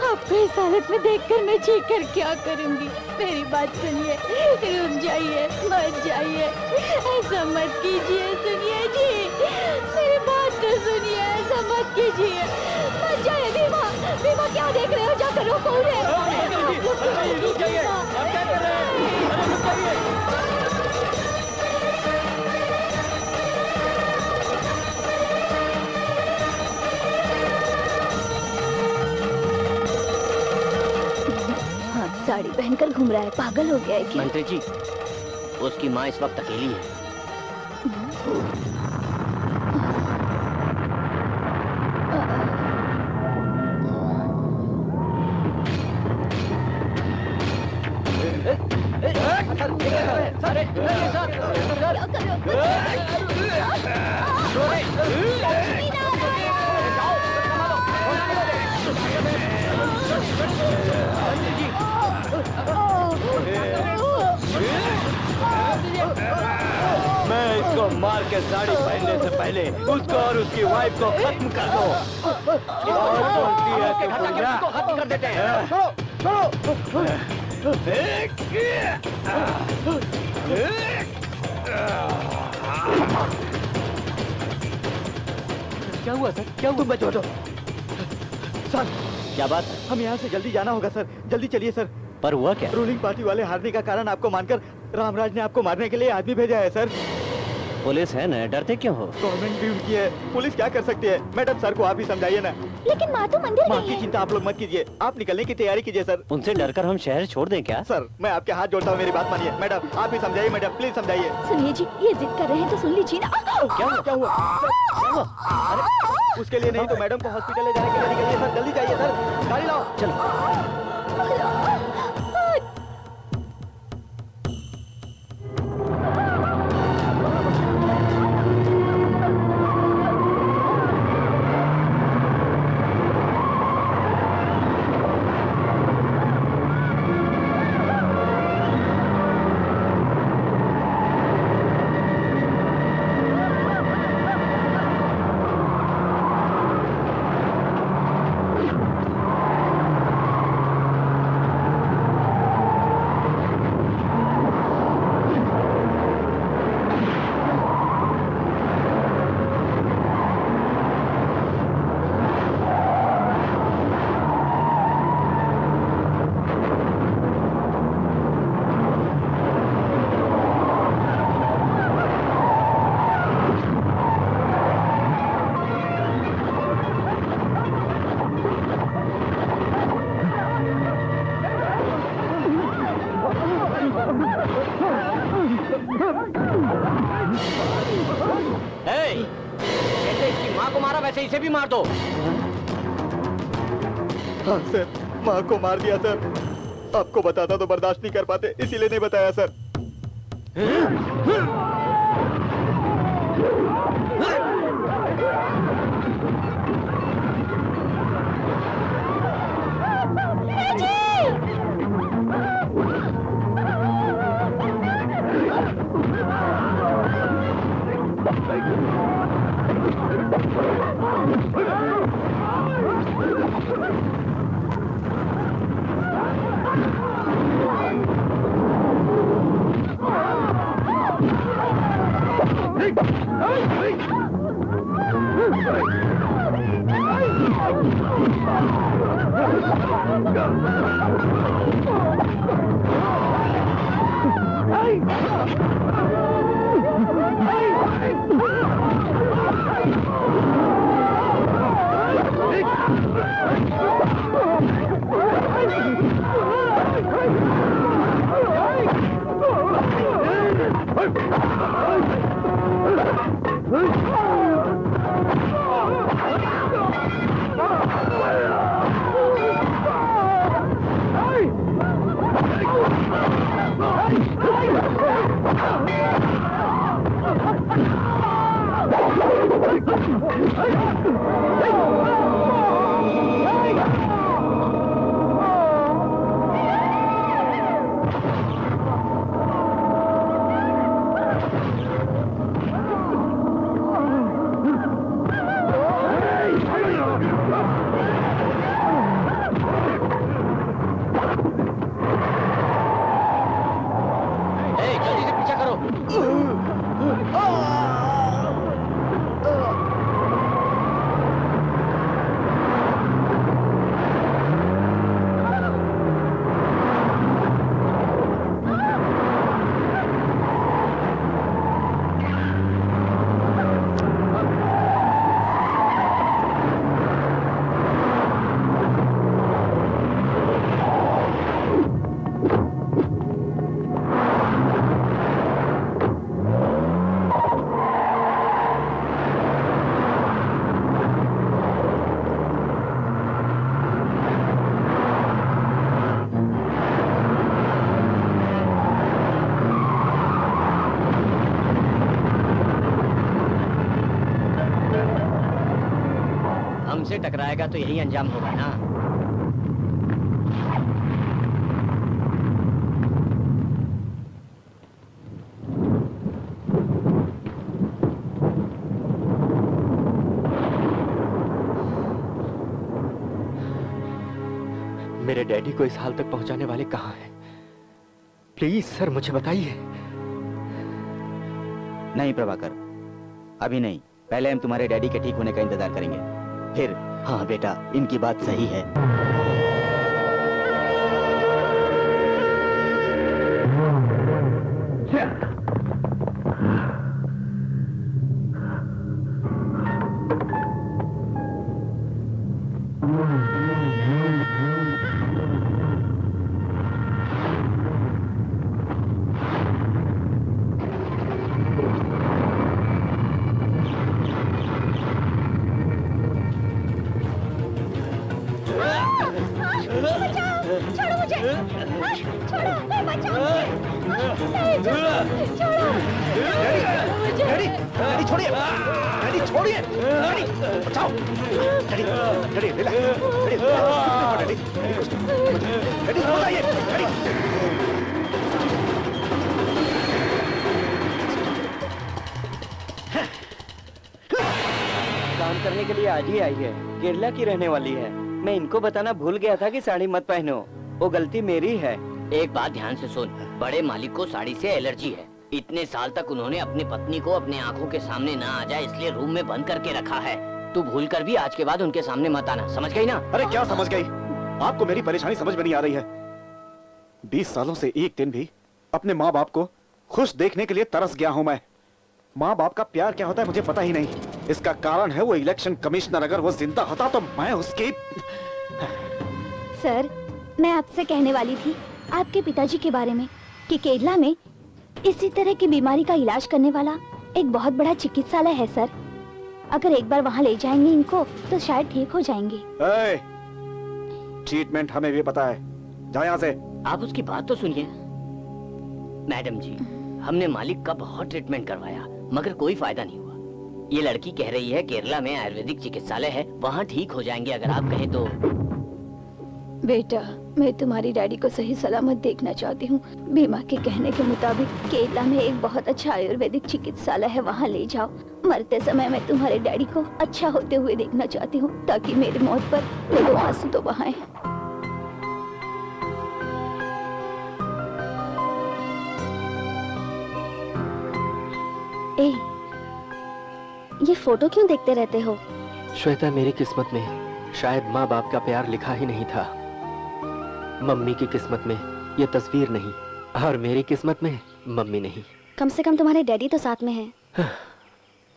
आपको इस हालत में देखकर मैं चीख कर क्या करूंगी? मेरी बात सुनिए, रुक जाइए, मत जाइए, ऐसा मत कीजिए। सुनिए जी, मेरी बात तो सुनिए, ऐसा मत कीजिए, मत जाइए। भीमा, भीमा क्या देख रहे हो? जाकर रोको उन्हें। रुक जाइए, आप क्या कर रहे हैं? अरे रुक जाइए। साड़ी पहनकर घूम रहा है, पागल हो गया है क्या? मंत्री जी, उसकी माँ इस वक्त अकेली है। मैं इसको मार के साड़ी पहनने से पहले उसको और उसकी वाइफ को खत्म कर दो। और बोलती है कि बुढ़िया खत्म कर देते हैं। क्या हुआ सर? क्या हुआ? तुम बचो तो। सर, क्या बात? हम यहाँ से जल्दी जाना होगा सर, जल्दी चलिए सर। पर हुआ क्या? रूलिंग पार्टी वाले हारने का कारण आपको मानकर रामराज ने आपको मारने के लिए आदमी भेजा है सर। पुलिस है ना, डरते क्यों हो? गवर्नमेंट भी उनकी है, पुलिस क्या कर सकती है? मैडम सर को आप ही समझाइए ना। लेकिन माँ तो मंदिर माँ गई की है। चिंता आप लोग मत कीजिए, आप निकलने की तैयारी कीजिए सर। उनसे डरकर हम शहर छोड़ दें क्या? सर, मैं आपके हाथ जोड़ता हूँ, मेरी बात मानिए। मैडम आप ही समझाइए, मैडम प्लीज समझाइए। सुनिए जी, ये जिद कर रहे हैं तो सुन लीजिए ना। क्या हुआ? क्या हुआ? अरे उसके लिए नहीं तो मैडम को हॉस्पिटल ले जाने के लिए निकलिए सर, जल्दी जाइए सर, गाड़ी लाओ। चलो। जैसे इसकी माँ को मारा वैसे इसे भी मार दो। हाँ सर, माँ को मार दिया सर। आपको बताता तो बर्दाश्त नहीं कर पाते, इसीलिए नहीं बताया सर। टकराएगा तो यही अंजाम होगा ना। मेरे डैडी को इस हाल तक पहुंचाने वाले कहाँ हैं? प्लीज सर मुझे बताइए। नहीं प्रभाकर, अभी नहीं। पहले हम तुम्हारे डैडी के ठीक होने का इंतजार करेंगे, फिर। हाँ बेटा, इनकी बात सही है। छोड़ो मुझे, छोड़ो, बचाओ, छोड़ो, डैडी, डैडी छोड़िए, डैडी छोड़िए, डैडी बचाओ, daddy, daddy relax, daddy, daddy सो जाइए, डैडी। काम करने के लिए आज ही आई है, केरला की रहने वाली है। मैं इनको बताना भूल गया था कि साड़ी मत पहनो, वो गलती मेरी है। एक बात ध्यान से सुन, बड़े मालिक को साड़ी से एलर्जी है। इतने साल तक उन्होंने अपनी पत्नी को अपने आंखों के सामने ना आ जाए इसलिए रूम में बंद करके रखा है। तू भूल कर भी आज के बाद उनके सामने मत आना, समझ गई ना? अरे क्या समझ गई? आपको मेरी परेशानी समझ में नहीं आ रही है? 20 सालों से एक दिन भी अपने माँ बाप को खुश देखने के लिए तरस गया हूँ मैं। माँ बाप का प्यार क्या होता है मुझे पता ही नहीं। इसका कारण है वो इलेक्शन कमिश्नर। अगर वो जिंदा होता तो मैं उसकी। सर, मैं आपसे कहने वाली थी आपके पिताजी के बारे में कि केरला में इसी तरह की बीमारी का इलाज करने वाला एक बहुत बड़ा चिकित्सालय है सर। अगर एक बार वहाँ ले जाएंगे इनको तो शायद ठीक हो जाएंगे। ट्रीटमेंट हमें भी पता है, जाओ यहाँ से। आप उसकी बात तो सुनिए। मैडम जी, हमने मालिक का बहुत ट्रीटमेंट करवाया मगर कोई फायदा नहीं हुआ। ये लड़की कह रही है केरला में आयुर्वेदिक चिकित्सालय है, वहाँ ठीक हो जाएंगे अगर आप कहें तो। बेटा, मैं तुम्हारी डैडी को सही सलामत देखना चाहती हूँ। बीमा के कहने के मुताबिक केरला में एक बहुत अच्छा आयुर्वेदिक चिकित्सालय है, वहाँ ले जाओ। मरते समय मैं तुम्हारे डैडी को अच्छा होते हुए देखना चाहती हूँ ताकि मेरी मौत पर वो 2 आंसू तो बहाएं। ए, ये फोटो क्यों देखते रहते हो? श्वेता, मेरी किस्मत में शायद माँ बाप का प्यार लिखा ही नहीं था। मम्मी की किस्मत में ये तस्वीर नहीं और मेरी किस्मत में मम्मी नहीं। कम से कम तुम्हारे डैडी तो साथ में हैं।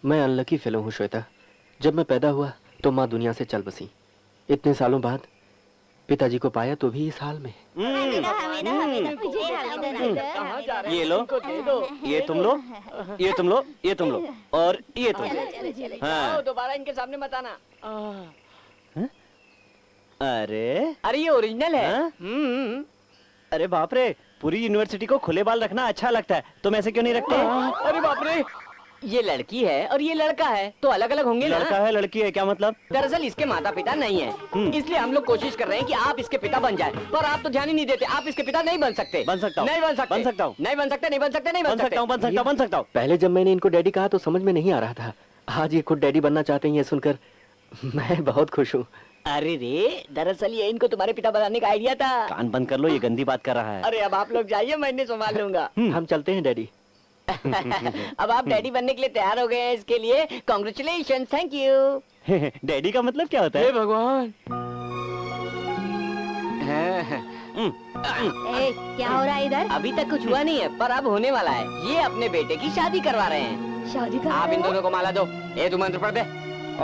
मैं अनलकी फेलो हूँ श्वेता। जब मैं पैदा हुआ तो माँ दुनिया से चल बसी। इतने सालों बाद पिताजी को पाया तो भी इस हाल में। ये लो, ये तुम लो, ये तुम लो, ये तुम लो और ये तुम लो। हाँ। दोबारा इनके सामने मत आना। अरे ये ओरिजिनल है। अरे बाप रे, पूरी यूनिवर्सिटी को खुले बाल रखना अच्छा लगता है, तुम ऐसे क्यों नहीं रखते? अरे बाप रे, ये लड़की है और ये लड़का है तो अलग अलग होंगे ना? लड़का है लड़की है क्या मतलब? दरअसल इसके माता पिता नहीं है, इसलिए हम लोग कोशिश कर रहे हैं कि आप इसके पिता बन जाए, पर आप तो ध्यान ही नहीं देते। आप इसके पिता नहीं बन सकते। बन सकता हूँ, नहीं बन सकते, बन सकता हूँ, नहीं बन सकते, नहीं बन सकते, नहीं बन सकता हूँ, बन सकता हूँ, बन सकता हूँ। पहले जब मैंने इनको डैडी कहा तो समझ में नहीं आ रहा था। आज ये खुद डैडी बनना चाहते हैं, ये सुनकर मैं बहुत खुश हूँ। अरे रे, दरअसल ये इनको तुम्हारे पिता बनाने का आइडिया था। कान बंद कर लो, ये गंदी बात कर रहा है। अरे अब आप लोग जाइए, मैं इन्हें संभाल लूंगा। हम चलते हैं डैडी। अब आप डैडी बनने के लिए तैयार हो गए हैं, इसके लिए कॉन्ग्रेचुलेशन, थैंक यू। डैडी का मतलब क्या होता है? भगवान, क्या हो रहा है इधर? अभी तक कुछ हुआ नहीं है पर अब होने वाला है। ये अपने बेटे की शादी करवा रहे हैं। शादी का? आप इन दोनों को माला दो। ए, तू मंत्र पढ़ दे।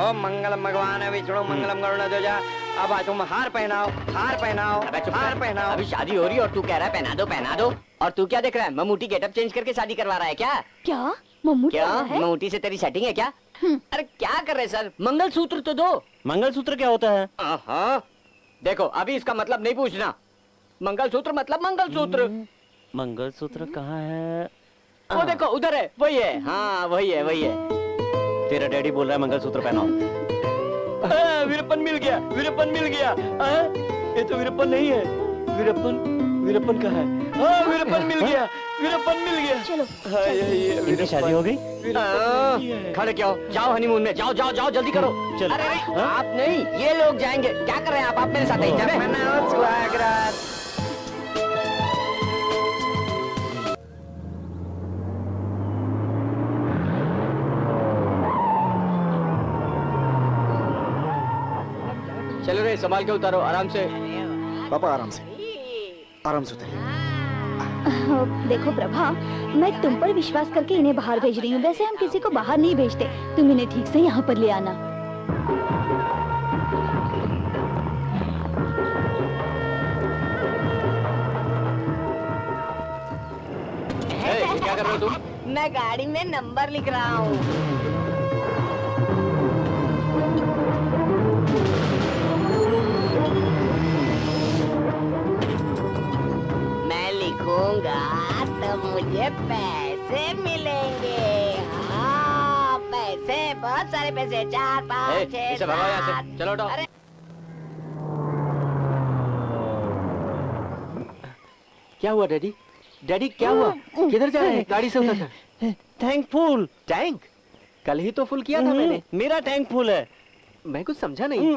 ओम मंगलम भगवान विष्णु मंगलम गरुड़ध्वजा। अब तुम हार पहनाओ, हार पहनाओ, हार पहनाओ। अभी शादी हो रही है और तू कह रहा है पहना दो, पहना दो। और तू क्या देख रहा है? ममूटी गेटअप चेंज करके शादी करवा रहा है क्या? क्या मम्मू क्या है? ममूटी से तेरी सेटिंग है क्या? अरे क्या कर रहे सर, मंगलसूत्र तो दो। मंगलसूत्र क्या होता है? देखो अभी इसका मतलब नहीं पूछना। मंगलसूत्र मतलब मंगलसूत्र। मंगलसूत्र कहाँ है? वो देखो उधर है, वही है। हाँ वही है, वही है। तेरा डैडी बोल रहा है मंगलसूत्र पहनाओ। वीरप्पन मिल गया, वीरप्पन मिल गया। ये तो वीरप्पन नहीं है। वीरप्पन कहाँ है? हाँ, वीरप्पन मिल गया, वीरप्पन मिल गया। चलो इनकी शादी हो गई? खड़े क्या हो? जाओ हनीमून में, जाओ जाओ जाओ, जल्दी करो। चलो। अरे अरे, आप नहीं, ये लोग जाएंगे। क्या कर रहे हैं आप मेरे साथ? चलो रे, संभाल के उतारो, आराम से। पापा आराम से उतरिए। देखो प्रभा, मैं तुम पर विश्वास करके इन्हें बाहर भेज रही हूँ। वैसे हम किसी को बाहर नहीं भेजते। तुम इन्हें ठीक से यहाँ पर ले आना। क्या कर रहे हो तुम? मैं गाड़ी में नंबर लिख रहा हूँ। मैं लिखूंगा तो मुझे पैसे मिलेंगे। हाँ, पैसे, बहुत सारे पैसे। 4 5 6 इसे भगाओ यहाँ से। चलो उठो। अरे क्या हुआ डैडी? डैडी क्या हुआ? किधर जा रहे हैं? गाड़ी से उतर। Tank full. टैंक? कल ही तो फुल किया था मैंने। मेरा टैंक फुल है। मैं कुछ समझा नहीं।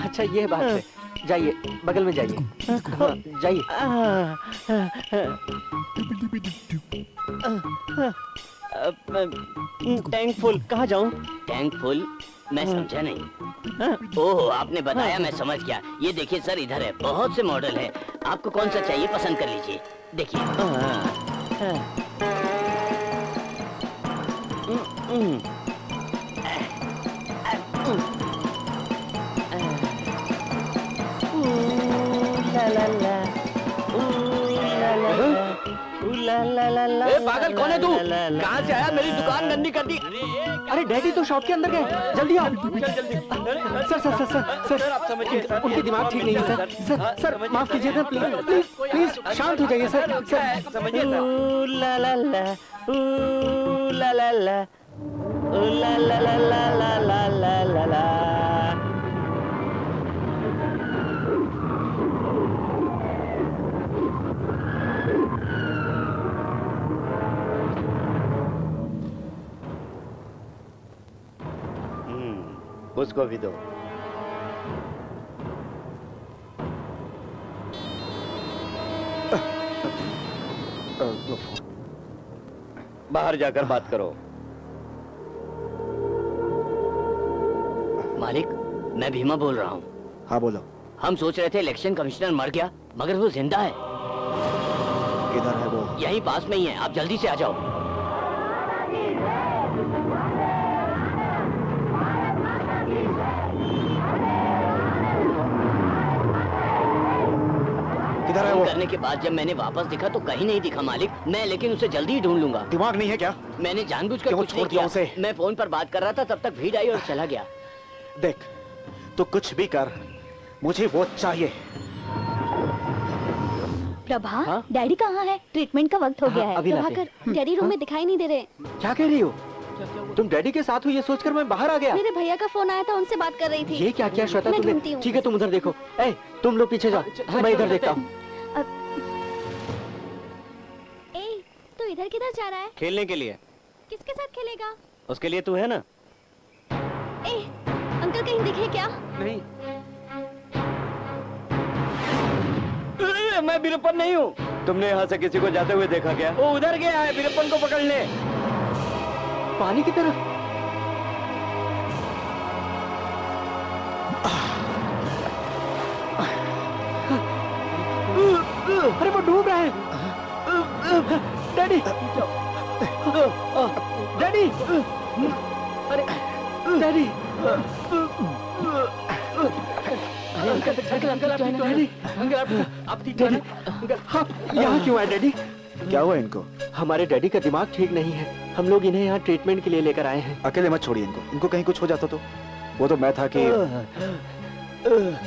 अच्छा ये बात है। जाइए, बगल में जाइए। हाँ, जाइए। टैंक फुल कहाँ जाऊँ? Tank full? मैं समझा नहीं। ओह, आपने बताया, मैं समझ गया। ये देखिए सर, इधर है, बहुत से मॉडल है। आपको कौन सा चाहिए पसंद कर लीजिए। देखिए। ए, पागल कौन है तू? कहाँ से आया? मेरी दुकान गंदी कर दी। अरे डैडी तो शॉप के अंदर गए। जल्दी आओ। Sir sir sir sir sir आप समझिए। उनके दिमाग ठीक नहीं है सर। सर सर माफ कीजिए सर, प्लीज प्लीज प्लीज शांत हो जाइए सर। सर समझिए सर। ला ला ला ला ला ला ला ला ला ला ला ला ला ला। उसको भी दो। बाहर जाकर बात करो। मालिक, मैं भीमा बोल रहा हूँ। हाँ बोलो। हम सोच रहे थे इलेक्शन कमिश्नर मर गया, मगर वो जिंदा है। किधर है वो? यहीं पास में ही है, आप जल्दी से आ जाओ। किधर है वो? करने के बाद जब मैंने वापस देखा तो कहीं नहीं दिखा मालिक। मैं लेकिन उसे जल्दी ही ढूंढ लूंगा। दिमाग नहीं है क्या? मैंने जानबूझकर क्यों कुछ नहीं छोड़ दिया किया। उसे? मैं फोन पर बात कर रहा था, तब तक भीड़ आई और चला गया। देख, तू कुछ भी कर, मुझे वो चाहिए। प्रभा, हाँ? डैडी कहाँ है? ट्रीटमेंट का वक्त हो गया है। अभी लाते प्रभाकर, डैडी रूम में दिखाई नहीं दे रहे। क्या कह रही हो? तुम डैडी के साथ हो ये सोचकर मैं बाहर आ गया। मेरे भैया का फोन आया था, उनसे बात कर रही थी। ये क्या किया श्वेता मैं तुमने? ढूंढती हूँ। ठीक है तुम उधर देखो। ए, तुम लोग पीछे जाओ, मैं इधर देखता हूँ। ए, तू इधर किधर जा रहा है? खेलने के लिए। किसके साथ खेलेगा? उसके लिए तू है ना। ए, अंकल कहीं दिखे क्या? नहीं। मैं वीरप्पन नहीं हूँ। तुमने यहाँ से किसी को जाते हुए देखा क्या? वो उधर गया है वीरप्पन को पकड़ने। पानी की तरफ। अरे वो डूब रहा है। डैडी, डैडी, अरे डैडी, यहाँ क्यों आए डैडी? क्या हुआ इनको? हमारे डैडी का दिमाग ठीक नहीं है। हम लोग इन्हें यहाँ ट्रीटमेंट के लिए लेकर आए हैं। अकेले मत छोड़िए इनको कहीं कुछ हो जाता तो। वो तो मैं था कि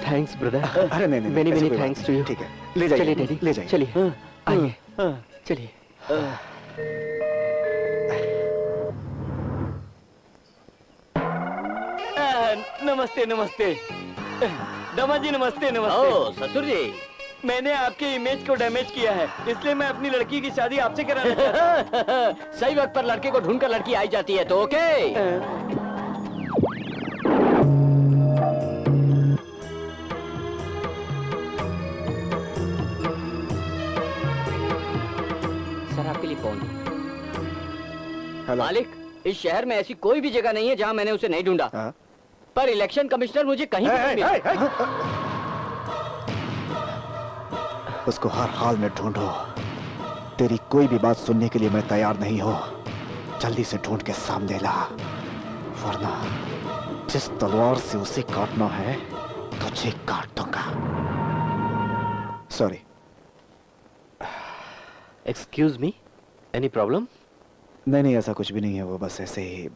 थैंक्स ब्रदर। अरे नहीं मेनी ऐसी मेनी कोई बात थैंक्स टू यू। ठीक है, ले जाइए। चलिए डैडी, ले जाइए। चलिए आइए, चलिए। नमस्ते नमस्ते। दमा जी नमस्ते नमस्ते। ओ ससुर जी, मैंने आपके इमेज को डैमेज किया है, इसलिए मैं अपनी लड़की की शादी आपसे कराना चाहता हूं। सही वक्त पर लड़के को ढूंढकर लड़की आई जाती है तो ओके। सर आपके लिए फोन। मालिक, इस शहर में ऐसी कोई भी जगह नहीं है जहां मैंने उसे नहीं ढूंढा। पर इलेक्शन कमिश्नर मुझे कहीं नहीं मिला। उसको हर हाल में ढूंढो। तेरी कोई भी बात सुनने के लिए मैं तैयार नहीं हूं। जल्दी से ढूंढ के सामने ला, वरना जिस तलवार से उसे काटना है तुझे काट दूंगा। Sorry. Excuse me, any problem? नहीं नहीं, ऐसा कुछ भी नहीं है, वो बस ऐसे ही।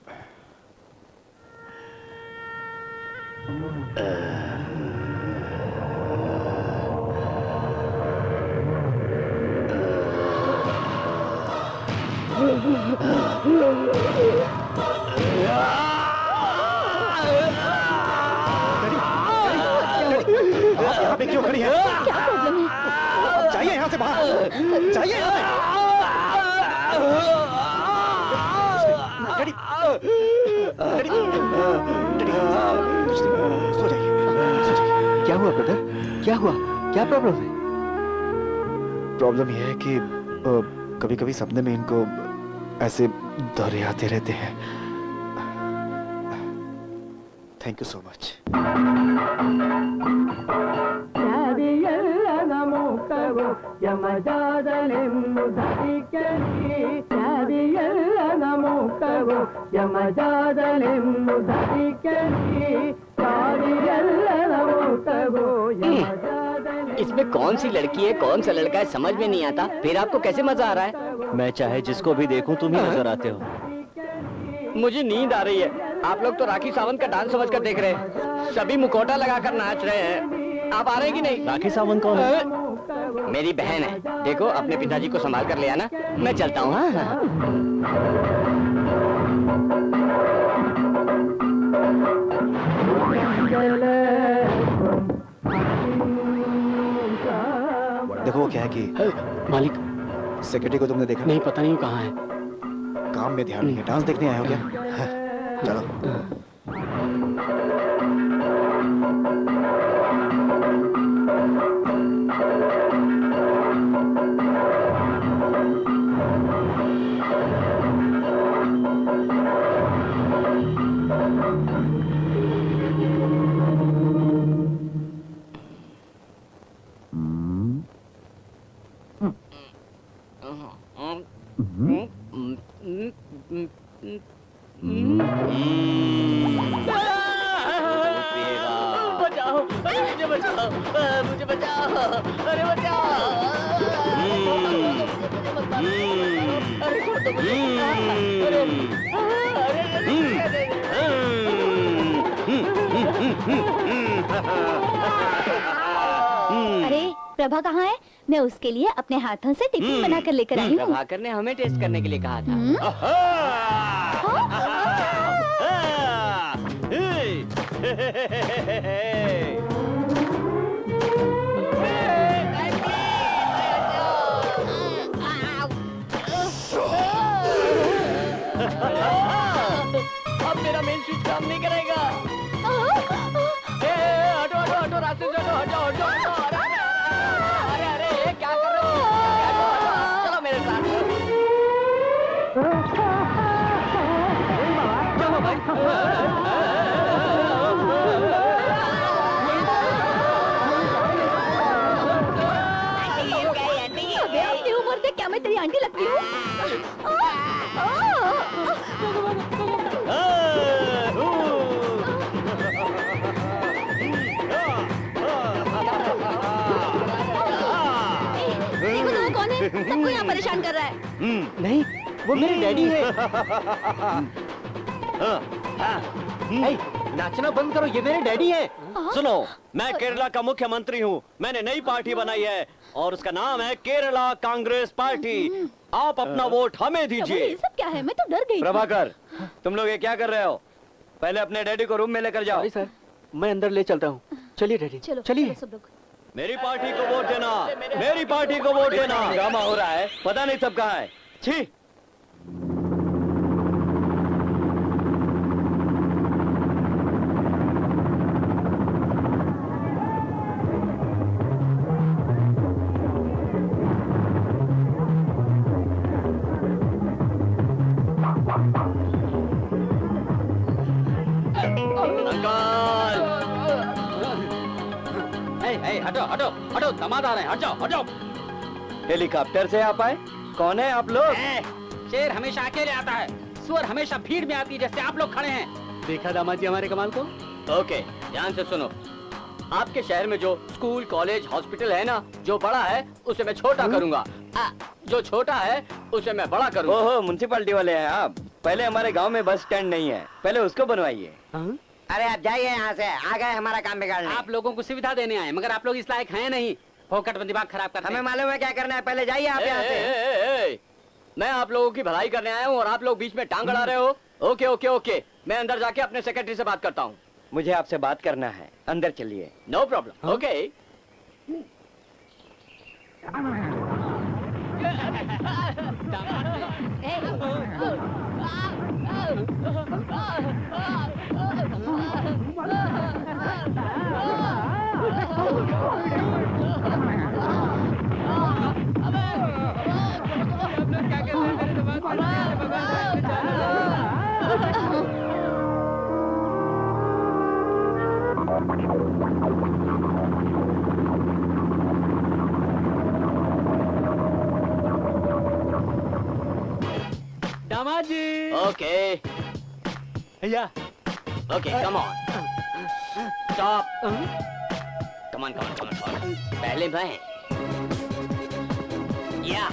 आप यहाँ पे क्यों खड़ी हैं? क्या प्रॉब्लम है? जाइए यहाँ से बाहर, जाइए यहाँ से। डैडी, डैडी, डैडी, सो जाइए, सो जाइए। क्या हुआ ब्रदर? क्या हुआ? क्या प्रॉब्लम है? प्रॉब्लम यह है कि कभी कभी सपने में इनको ऐसे दौरे आते रहते हैं। Thank you so much. इसमें कौन सी लड़की है कौन सा लड़का है समझ में नहीं आता। फिर आपको कैसे मजा आ रहा है? मैं चाहे जिसको भी देखूं तुम ही नजर आते हो। मुझे नींद आ रही है। आप लोग तो राखी सावंत का डांस समझ कर देख रहे हैं। सभी मुखौटा लगाकर नाच रहे हैं। आप आ रहे हैं कि नहीं? राखी सावंत कौन है? मेरी बहन है। देखो अपने पिताजी को संभाल कर ले आना। मैं चलता हूँ। देखो वो क्या है कि मालिक, सेक्रेटरी को तुमने देखा? नहीं, पता नहीं कहाँ है। काम में ध्यान नहीं है। डांस देखने आए हो क्या? चलो। बचाओ, मुझे बचाओ, मुझे बचाओ, अरे बचाओ, अरे छोड़ दो मुझे, अरे प्रभा कहाँ है? मैं उसके लिए अपने हाथों से टिफिन बना कर लेकर आई हूँ। प्रभाकर ने हमें टेस्ट करने के लिए कहा था। अब मेरा मेन स्विच काम नहीं करेगा। हटो हटो हटो, रास्ते से हटो हटो हटो हटो। अरे अरे ये क्या कर रहे हो? चलो मेरे साथ। चलो भाई। अपनी उम्र से क्या मैं तेरी आंटी लगती हूँ? कौन है? सबको यहाँ परेशान कर रहा है। नहीं, वो मेरे डैडी है। नाचना बंद करो, ये मेरे डैडी है। सुनो, मैं केरला का मुख्यमंत्री हूँ। मैंने नई पार्टी बनाई है और उसका नाम है केरला कांग्रेस पार्टी। आप अपना वोट हमें ये दीजिए। सब क्या है? मैं तो डर गई। प्रभाकर, तुम लोग ये क्या कर रहे हो? पहले अपने डैडी को रूम में लेकर जाओ। सर। मैं अंदर ले चलता हूँ। चलिए डैडी, चलो चलिए। चलो सब लोग। मेरी पार्टी को वोट देना, मेरी पार्टी को वोट देना। ड्रामा हो रहा है, पता नहीं सब कहाँ है। छी। हटो हटो हटो, दामाद आ रहे हैं, हट जाओ हट जाओ। हेलीकॉप्टर से आप आए? कौन है आप लोग? शेर हमेशा अकेले आता है, सुअर हमेशा भीड़ में आती है, जैसे आप लोग खड़े हैं। देखा दामाद जी हमारे कमाल को? ओके, ध्यान से सुनो। आपके शहर में जो स्कूल, कॉलेज, हॉस्पिटल है ना, जो बड़ा है उसे मैं छोटा करूंगा, जो छोटा है उसे मैं बड़ा करूंगा। ओहो, म्युनिसिपैलिटी वाले हैं आप। पहले हमारे गांव में बस स्टैंड नहीं है, पहले उसको बनवाइए। अरे आप जाइए यहाँ से, आ गए हमारा काम बिगाड़ने। आप लोगों को सुविधा देने आए, मगर आप लोग इस लायक हैं नहीं। फोकट में दिमाग खराब करते हमें मालूम है क्या करना है, पहले जाइए आप यहाँ से। मैं आप लोगों की भलाई करने आया हूँ और आप लोग बीच में टांग अड़ा रहे हो। ओके ओके ओके, मैं अंदर जाके अपने सेक्रेटरी से बात करता हूँ। मुझे आपसे बात करना है, अंदर चलिए। No problem. ओके। दामाद जी। ओके भैया। Okay, come on, stop, come on come on come on. पहले मैं। या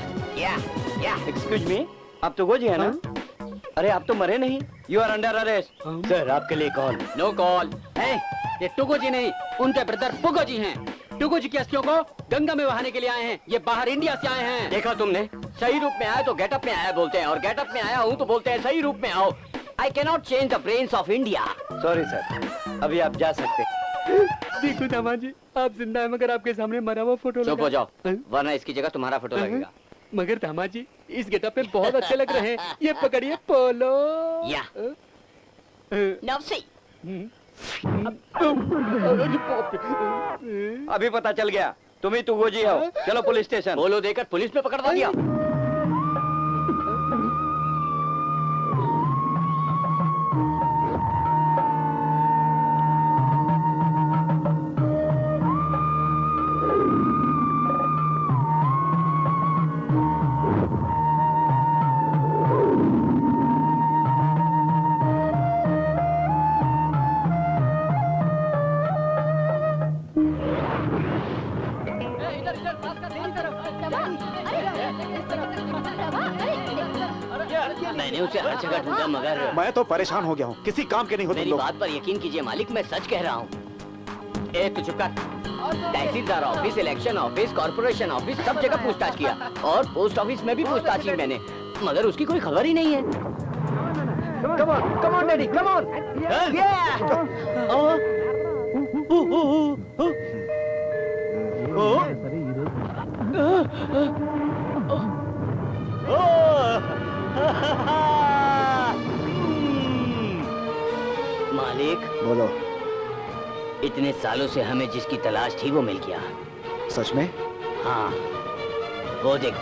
एक्सक्यूज मी, आप तो गोजी है ना? अरे आप तो मरे नहीं। You are under arrest. Sir आपके लिए कॉल। No call. ये टुगो जी नहीं, उनके ब्रदर पुगो जी हैं। टुगो जी की अस्थियों को गंगा में बहाने के लिए आए हैं। ये बाहर इंडिया से आए हैं। देखा तुमने, सही रूप में आया तो गेटअप में आया बोलते हैं, और गेटअप में आया हूँ तो बोलते हैं सही रूप में आओ। I can not change the brains of India. Sorry sir, अभी आप जा सकते। देखो दामाद जी, आप जिंदा है मगर आपके सामने मरा हुआ फोटो चुप हो जाओ, वरना इसकी जगह तुम्हारा फोटो लगेगा। मगर दामाद जी इस गेटअप पे बहुत अच्छे लग रहे हैं। ये पकड़िए पोलो। या नवसी। अभी पता चल गया तुम ही तू गोजी हो। चलो पुलिस स्टेशन। बोलो देकर पुलिस में पकड़वा दिया। मैंने उसे हर जगह ढूंढा मगर मैं तो परेशान हो गया हूँ, किसी काम के नहीं हो तुम मेरी लोग। बात पर यकीन कीजिए मालिक, मैं सच कह रहा हूँ। ए तू चुप कर। Tehsildar office, election office, corporation office, सब जगह पूछताछ किया, और पोस्ट ऑफिस में भी पूछताछ की मैंने, मगर उसकी कोई खबर ही नहीं है। Come on, Daddy, come on. मालिक बोलो। इतने सालों से हमें जिसकी तलाश थी वो मिल गया। सच में? हाँ, वो देख।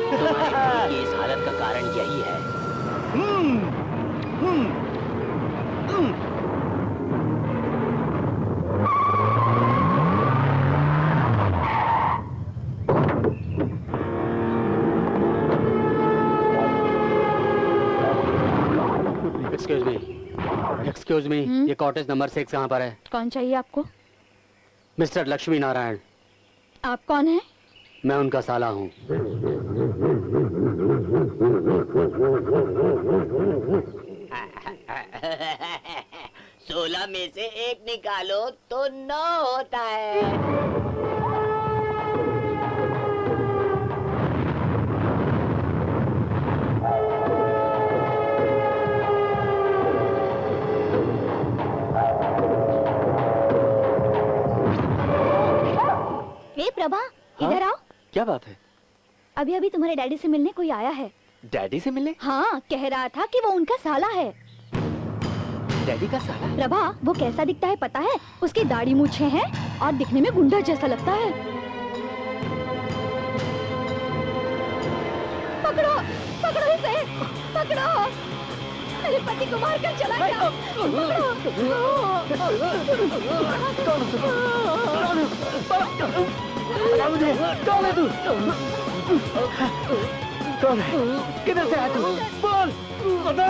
तुम्हारी बेटी की इस हालत का कारण यही है। एक्सक्यूज मी, ये कॉटेज नंबर 6 कहाँ पर है? कौन चाहिए आपको? मिस्टर लक्ष्मी नारायण। आप कौन है? मैं उनका साला हूँ। 16 में से 1 निकालो तो 9 होता है। ए प्रभा, इधर आओ। क्या बात है? अभी अभी तुम्हारे डैडी से मिलने कोई आया है। डैडी से मिलने? हाँ, कह रहा था कि वो उनका साला है। डैडी का साला? प्रभा, वो कैसा दिखता है पता है? उसकी दाढ़ी मूछें हैं और दिखने में गुंडा जैसा लगता है। पकड़ो, पकड़ो इसे, पकड़ो। मेरे पति को मार कर चला गया। मुझे कौन है तू? कौन है? किधर से आया तू? बोल, बता।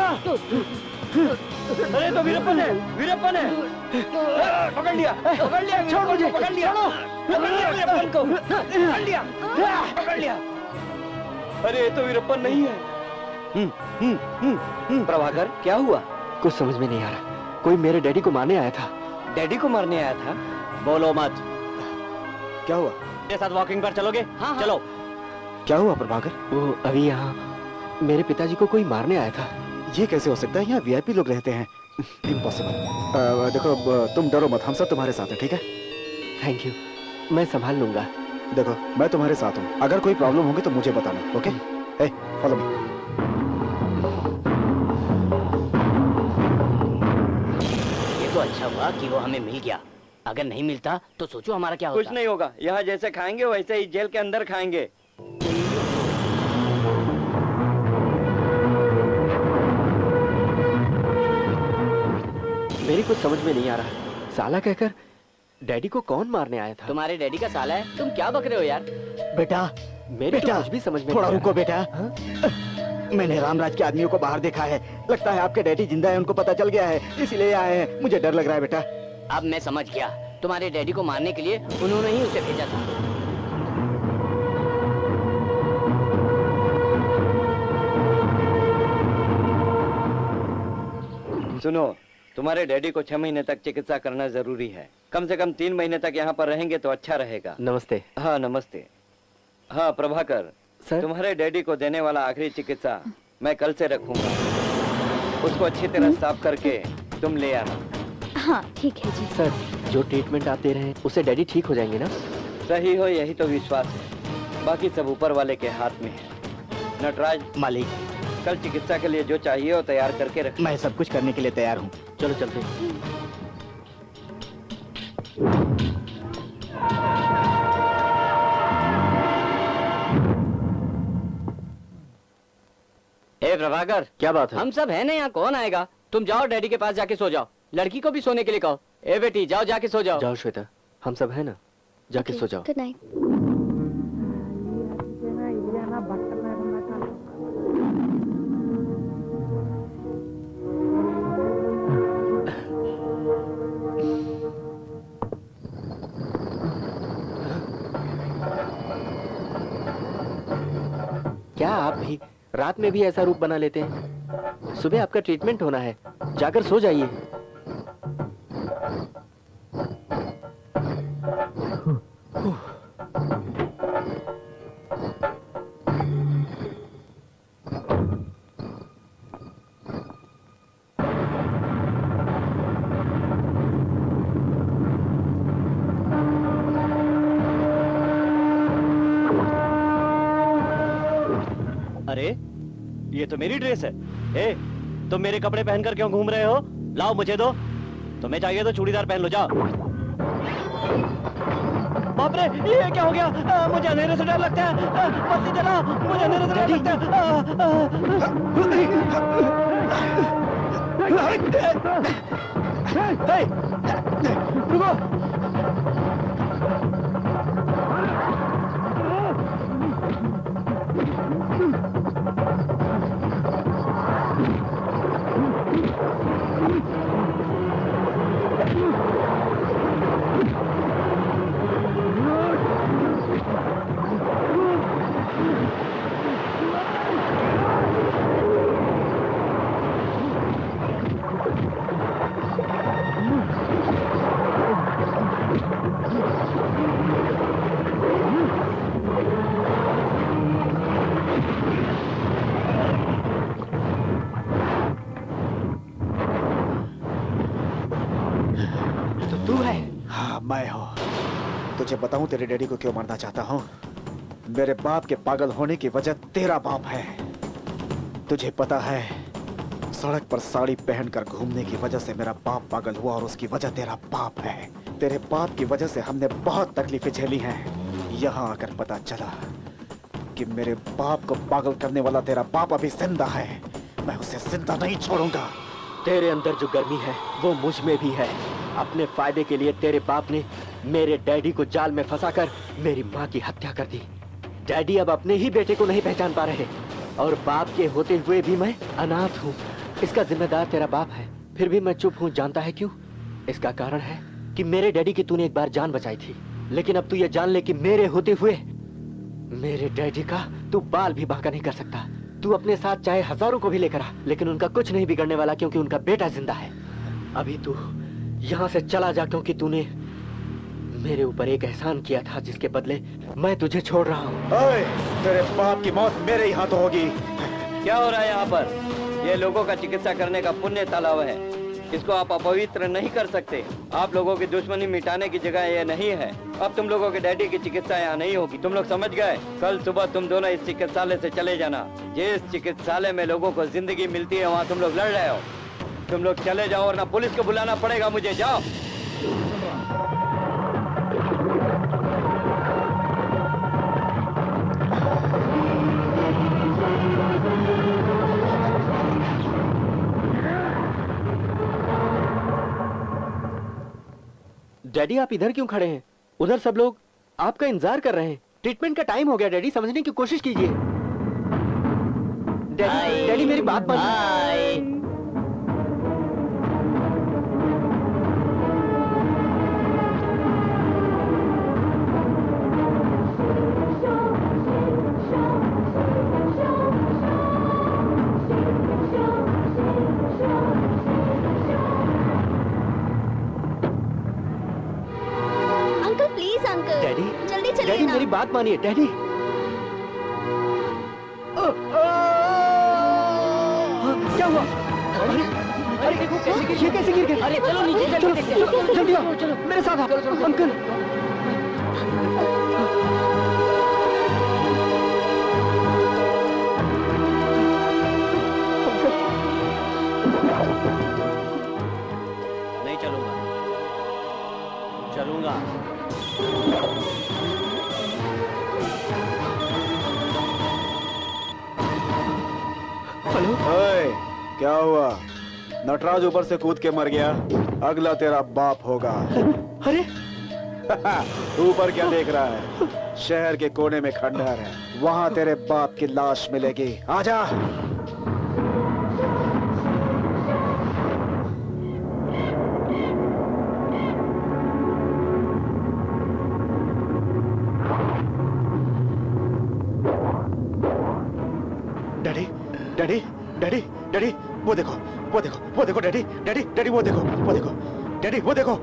अरे तो वीरप्पन है, वीरप्पन है। पकड़ लिया, छोड़ मुझे, पकड़ लिया वीरप्पन को, पकड़ लिया, पकड़ लिया। अरे ये तो वीरप्पन नहीं है। प्रभाकर, क्या हुआ? कुछ समझ में नहीं आ रहा। कोई मेरे डैडी को मारने आया था। डैडी को मारने आया था? बोलो मत। क्या हुआ? मेरे साथ वॉकिंग पर चलोगे? हाँ, चलो। क्या हुआ प्रभाकर? वो अभी यहाँ मेरे पिताजी को कोई मारने आया था। ये कैसे हो सकता है? यहाँ वीआईपी लोग रहते हैं। इम्पॉसिबल। देखो, तुम डरो मत, हम सब तुम्हारे साथ हैं, ठीक है? थैंक यू, मैं संभाल लूंगा। देखो, मैं तुम्हारे साथ हूँ। अगर कोई प्रॉब्लम होगी तो मुझे बताना, ओके? हे, फॉलो मी। ये तो अच्छा हुआ कि वो हमें मिल गया। अगर नहीं मिलता तो सोचो हमारा क्या होता। कुछ नहीं होगा, यहाँ जैसे खाएंगे वैसे ही जेल के अंदर खाएंगे। मेरी कुछ समझ में नहीं आ रहा। साला कहकर डैडी को कौन मारने आया था? तुम्हारे डैडी का साला है, तुम क्या बक रहे हो यार? बेटा, मेरी तो कुछ भी समझ में थोड़ा नहीं आ रुको रहा। बेटा। मैंने रामराज के आदमियों को बाहर देखा है। लगता है आपके डैडी जिंदा है, उनको पता चल गया है, इसलिए आए हैं। मुझे डर लग रहा है बेटा। अब मैं समझ गया, तुम्हारे डैडी को मारने के लिए उन्होंने ही उसे भेजा था। सुनो, तुम्हारे डैडी को 6 महीने तक चिकित्सा करना जरूरी है। कम से कम 3 महीने तक यहाँ पर रहेंगे तो अच्छा रहेगा। नमस्ते। हाँ नमस्ते। हाँ प्रभाकर, सर? तुम्हारे डैडी को देने वाला आखिरी चिकित्सा मैं कल से रखूंगा। उसको अच्छी तरह साफ करके तुम ले आना। हाँ ठीक है जी। सर, जो ट्रीटमेंट आप दे रहे हैं उससे डैडी ठीक हो जाएंगे ना? सही हो यही तो विश्वास है, बाकी सब ऊपर वाले के हाथ में है। नटराज मालिक, कल चिकित्सा के लिए जो चाहिए वो तैयार करके रख। मैं सब कुछ करने के लिए तैयार हूँ। चलो चलते हैं। ए प्रभाकर, क्या बात है? हम सब है ना यहाँ, कौन आएगा? तुम जाओ डैडी के पास जाके सो जाओ। लड़की को भी सोने के लिए कहो। ए बेटी, जाओ जाके सो जाओ। जाओ श्वेता, हम सब है ना, जाके सो जाओ। Good night. क्या आप भी रात में भी ऐसा रूप बना लेते हैं? सुबह आपका ट्रीटमेंट होना है, जाकर सो जाइए। अरे ये तो मेरी ड्रेस है। ए, तुम मेरे कपड़े पहनकर क्यों घूम रहे हो? लाओ मुझे दो। तुम्हें चाहिए तो चूड़ीदार पहन लो, जाओ। बाप रे, ये क्या हो गया? मुझे अंधेरे से डर लगता है। बत्ती जलाओ, मुझे अंधेरे से डर लगता है। रुको। हाँ, मैं हूँ। तुझे बताऊं तेरे डैडी को क्यों मारना चाहता हूं? मेरे बाप के पागल होने की वजह तेरा बाप है। तुझे पता है, सड़क पर साड़ी पहनकर घूमने की वजह से मेरा बाप पागल हुआ और उसकी वजह तेरा बाप है। तेरे बाप की वजह से हमने बहुत तकलीफें झेली हैं। यहाँ आकर पता चला कि मेरे बाप को पागल करने वाला तेरा बाप अभी जिंदा है। मैं उसे जिंदा नहीं छोड़ूंगा। तेरे अंदर जो गर्मी है वो मुझ में भी है। अपने फायदे के लिए तेरे बाप ने मेरे डैडी को जाल में फंसाकर मेरी माँ की हत्या कर दी। डैडी अब अपने ही बेटे को नहीं पहचान पा रहे और बाप के होते हुए भी मैं अनाथ हूँ। इसका जिम्मेदार तेरा बाप है, फिर भी मैं चुप हूँ। जानता है क्यों? इसका कारण है कि मेरे डैडी की तूने एक बार जान बचाई थी, लेकिन अब तू ये जान ले कि मेरे होते हुए मेरे डैडी का तू बाल भी बांका नहीं कर सकता। तू अपने साथ चाहे हजारों को भी लेकर आ, लेकिन उनका कुछ नहीं बिगड़ने वाला, क्योंकि उनका बेटा जिंदा है। अभी तू यहाँ से चला जा, क्योंकि तूने मेरे ऊपर एक एहसान किया था जिसके बदले मैं तुझे छोड़ रहा हूँ। तेरे बाप की मौत मेरे ही हाथों होगी। क्या हो रहा है यहाँ पर? ये लोगों का चिकित्सा करने का पुण्य तालाब है, इसको आप अपवित्र नहीं कर सकते। आप लोगों की दुश्मनी मिटाने की जगह ये नहीं है। अब तुम लोगों के डैडी की चिकित्सा यहाँ नहीं होगी, तुम लोग समझ गए? कल सुबह तुम दोनों इस चिकित्सालय से चले जाना। जिस चिकित्सालय में लोगों को जिंदगी मिलती है वहाँ तुम लोग लड़ रहे हो। तुम लोग चले जाओ, वरना पुलिस को बुलाना पड़ेगा मुझे। जाओ। डैडी आप इधर क्यों खड़े हैं? उधर सब लोग आपका इंतजार कर रहे हैं। ट्रीटमेंट का टाइम हो गया डैडी, समझने की कोशिश कीजिए। डैडी मेरी बात मानिए। डैडी, जल्दी चलिए डैडी ना। मेरी बात मानिए डैडी। क्या हुआ? अरे देखो कैसे गिर, ये कैसे गिर गए? अरे चलो नीचे चलो, जल्दी आओ, चलो मेरे साथ आओ। अंकल नहीं चलूंगा। चलूंगा। हेलो। ओए, क्या हुआ? नटराज ऊपर से कूद के मर गया, अगला तेरा बाप होगा। अरे ऊपर क्या देख रहा है? शहर के कोने में खंडहर है, वहाँ तेरे बाप की लाश मिलेगी। आजा। डैडी, डैडी, डैडी, डैडी, वो देखो, वो देखो, वो देखो डैडी, डैडी, डैडी, वो देखो, वो देखो, डैडी, वो देखो।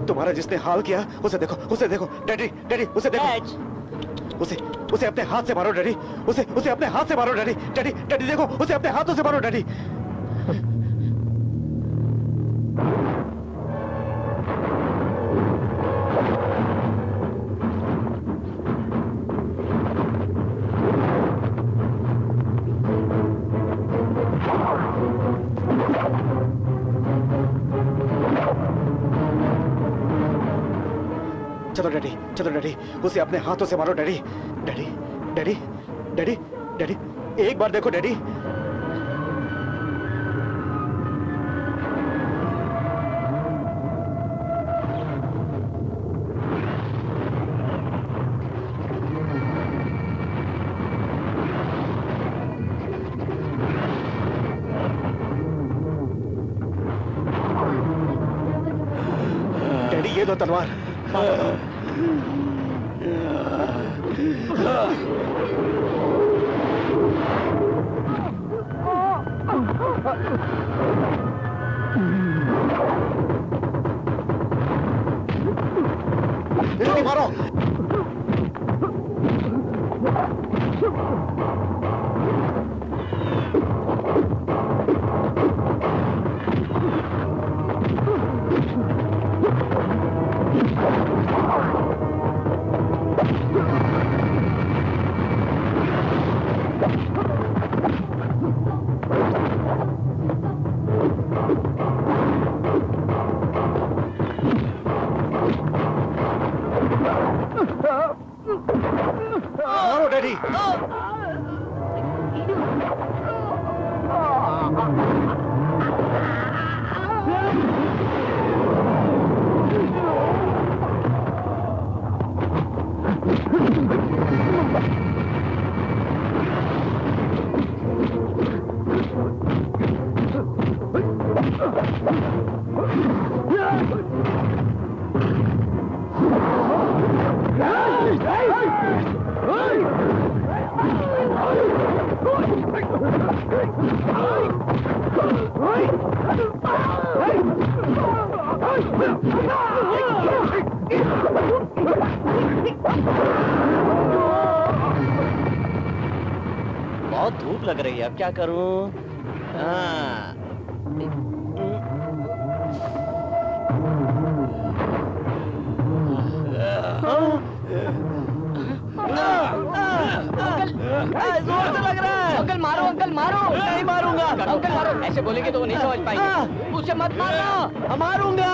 तुम्हारा जिसने हाल किया उसे देखो, उसे देखो डैडी, डैडी, उसे देखो। उसे अपने हाथ से मारो डैडी, उसे अपने हाथ से मारो डैडी, डैडी, डैडी देखो, उसे अपने हाथों से मारो डैडी। चलो डैडी, चलो डैडी, उसे अपने हाथों से मारो daddy, daddy, daddy, daddy, daddy, एक बार देखो डैडी। डैडी ये लो तलवार। जल्दी मारो। डैडी। बहुत धूप लग रही है, अब क्या करूं? हाँ। जोर से लग रहा है। अंकल मारो, अंकल मारो। नहीं मारूंगा। अंकल मारो। ऐसे बोलेंगे तो वो नहीं समझ पाएंगे। उसे मत मारना। मारूंगा।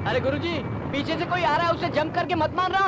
अरे गुरुजी, पीछे से कोई आ रहा है, उसे जंप करके मत मारना।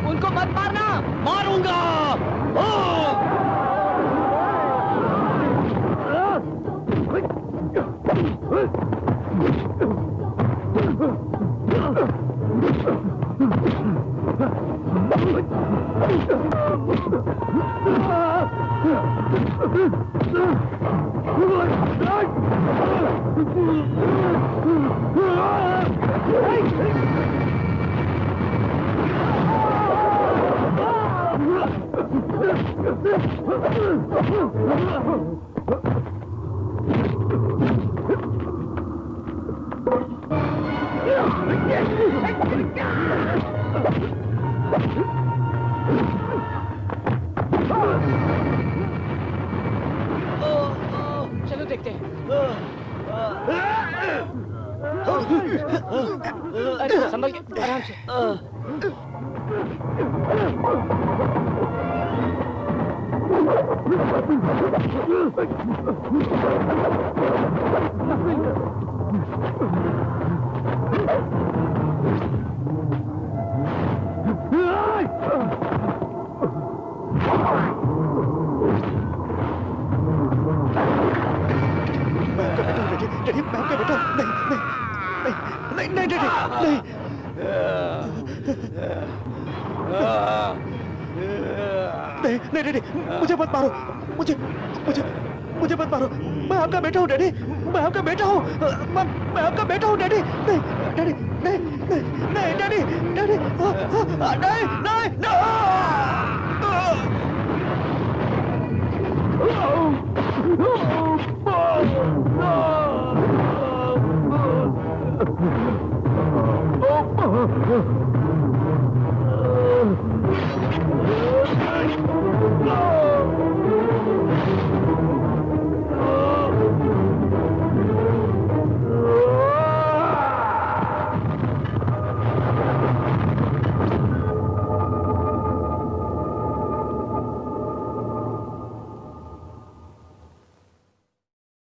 उनको मत मारना। मारूंगा। चलो देखते हैं। अरे संभल के, आराम से। डैडी, मैं आपका बेटा। नहीं, नहीं, नहीं, डैडी, नहीं। नहीं, नहीं, डैडी, मुझे मत मारो। मुझे मत मारो। मैं आपका बेटा हूँ डैडी। मैं आपका बेटा हूँ। मैं आपका बेटा हूँ डैडी। नहीं, डैडी, नहीं, नहीं, नहीं, डैडी, डैडी, नहीं, नहीं, नहीं।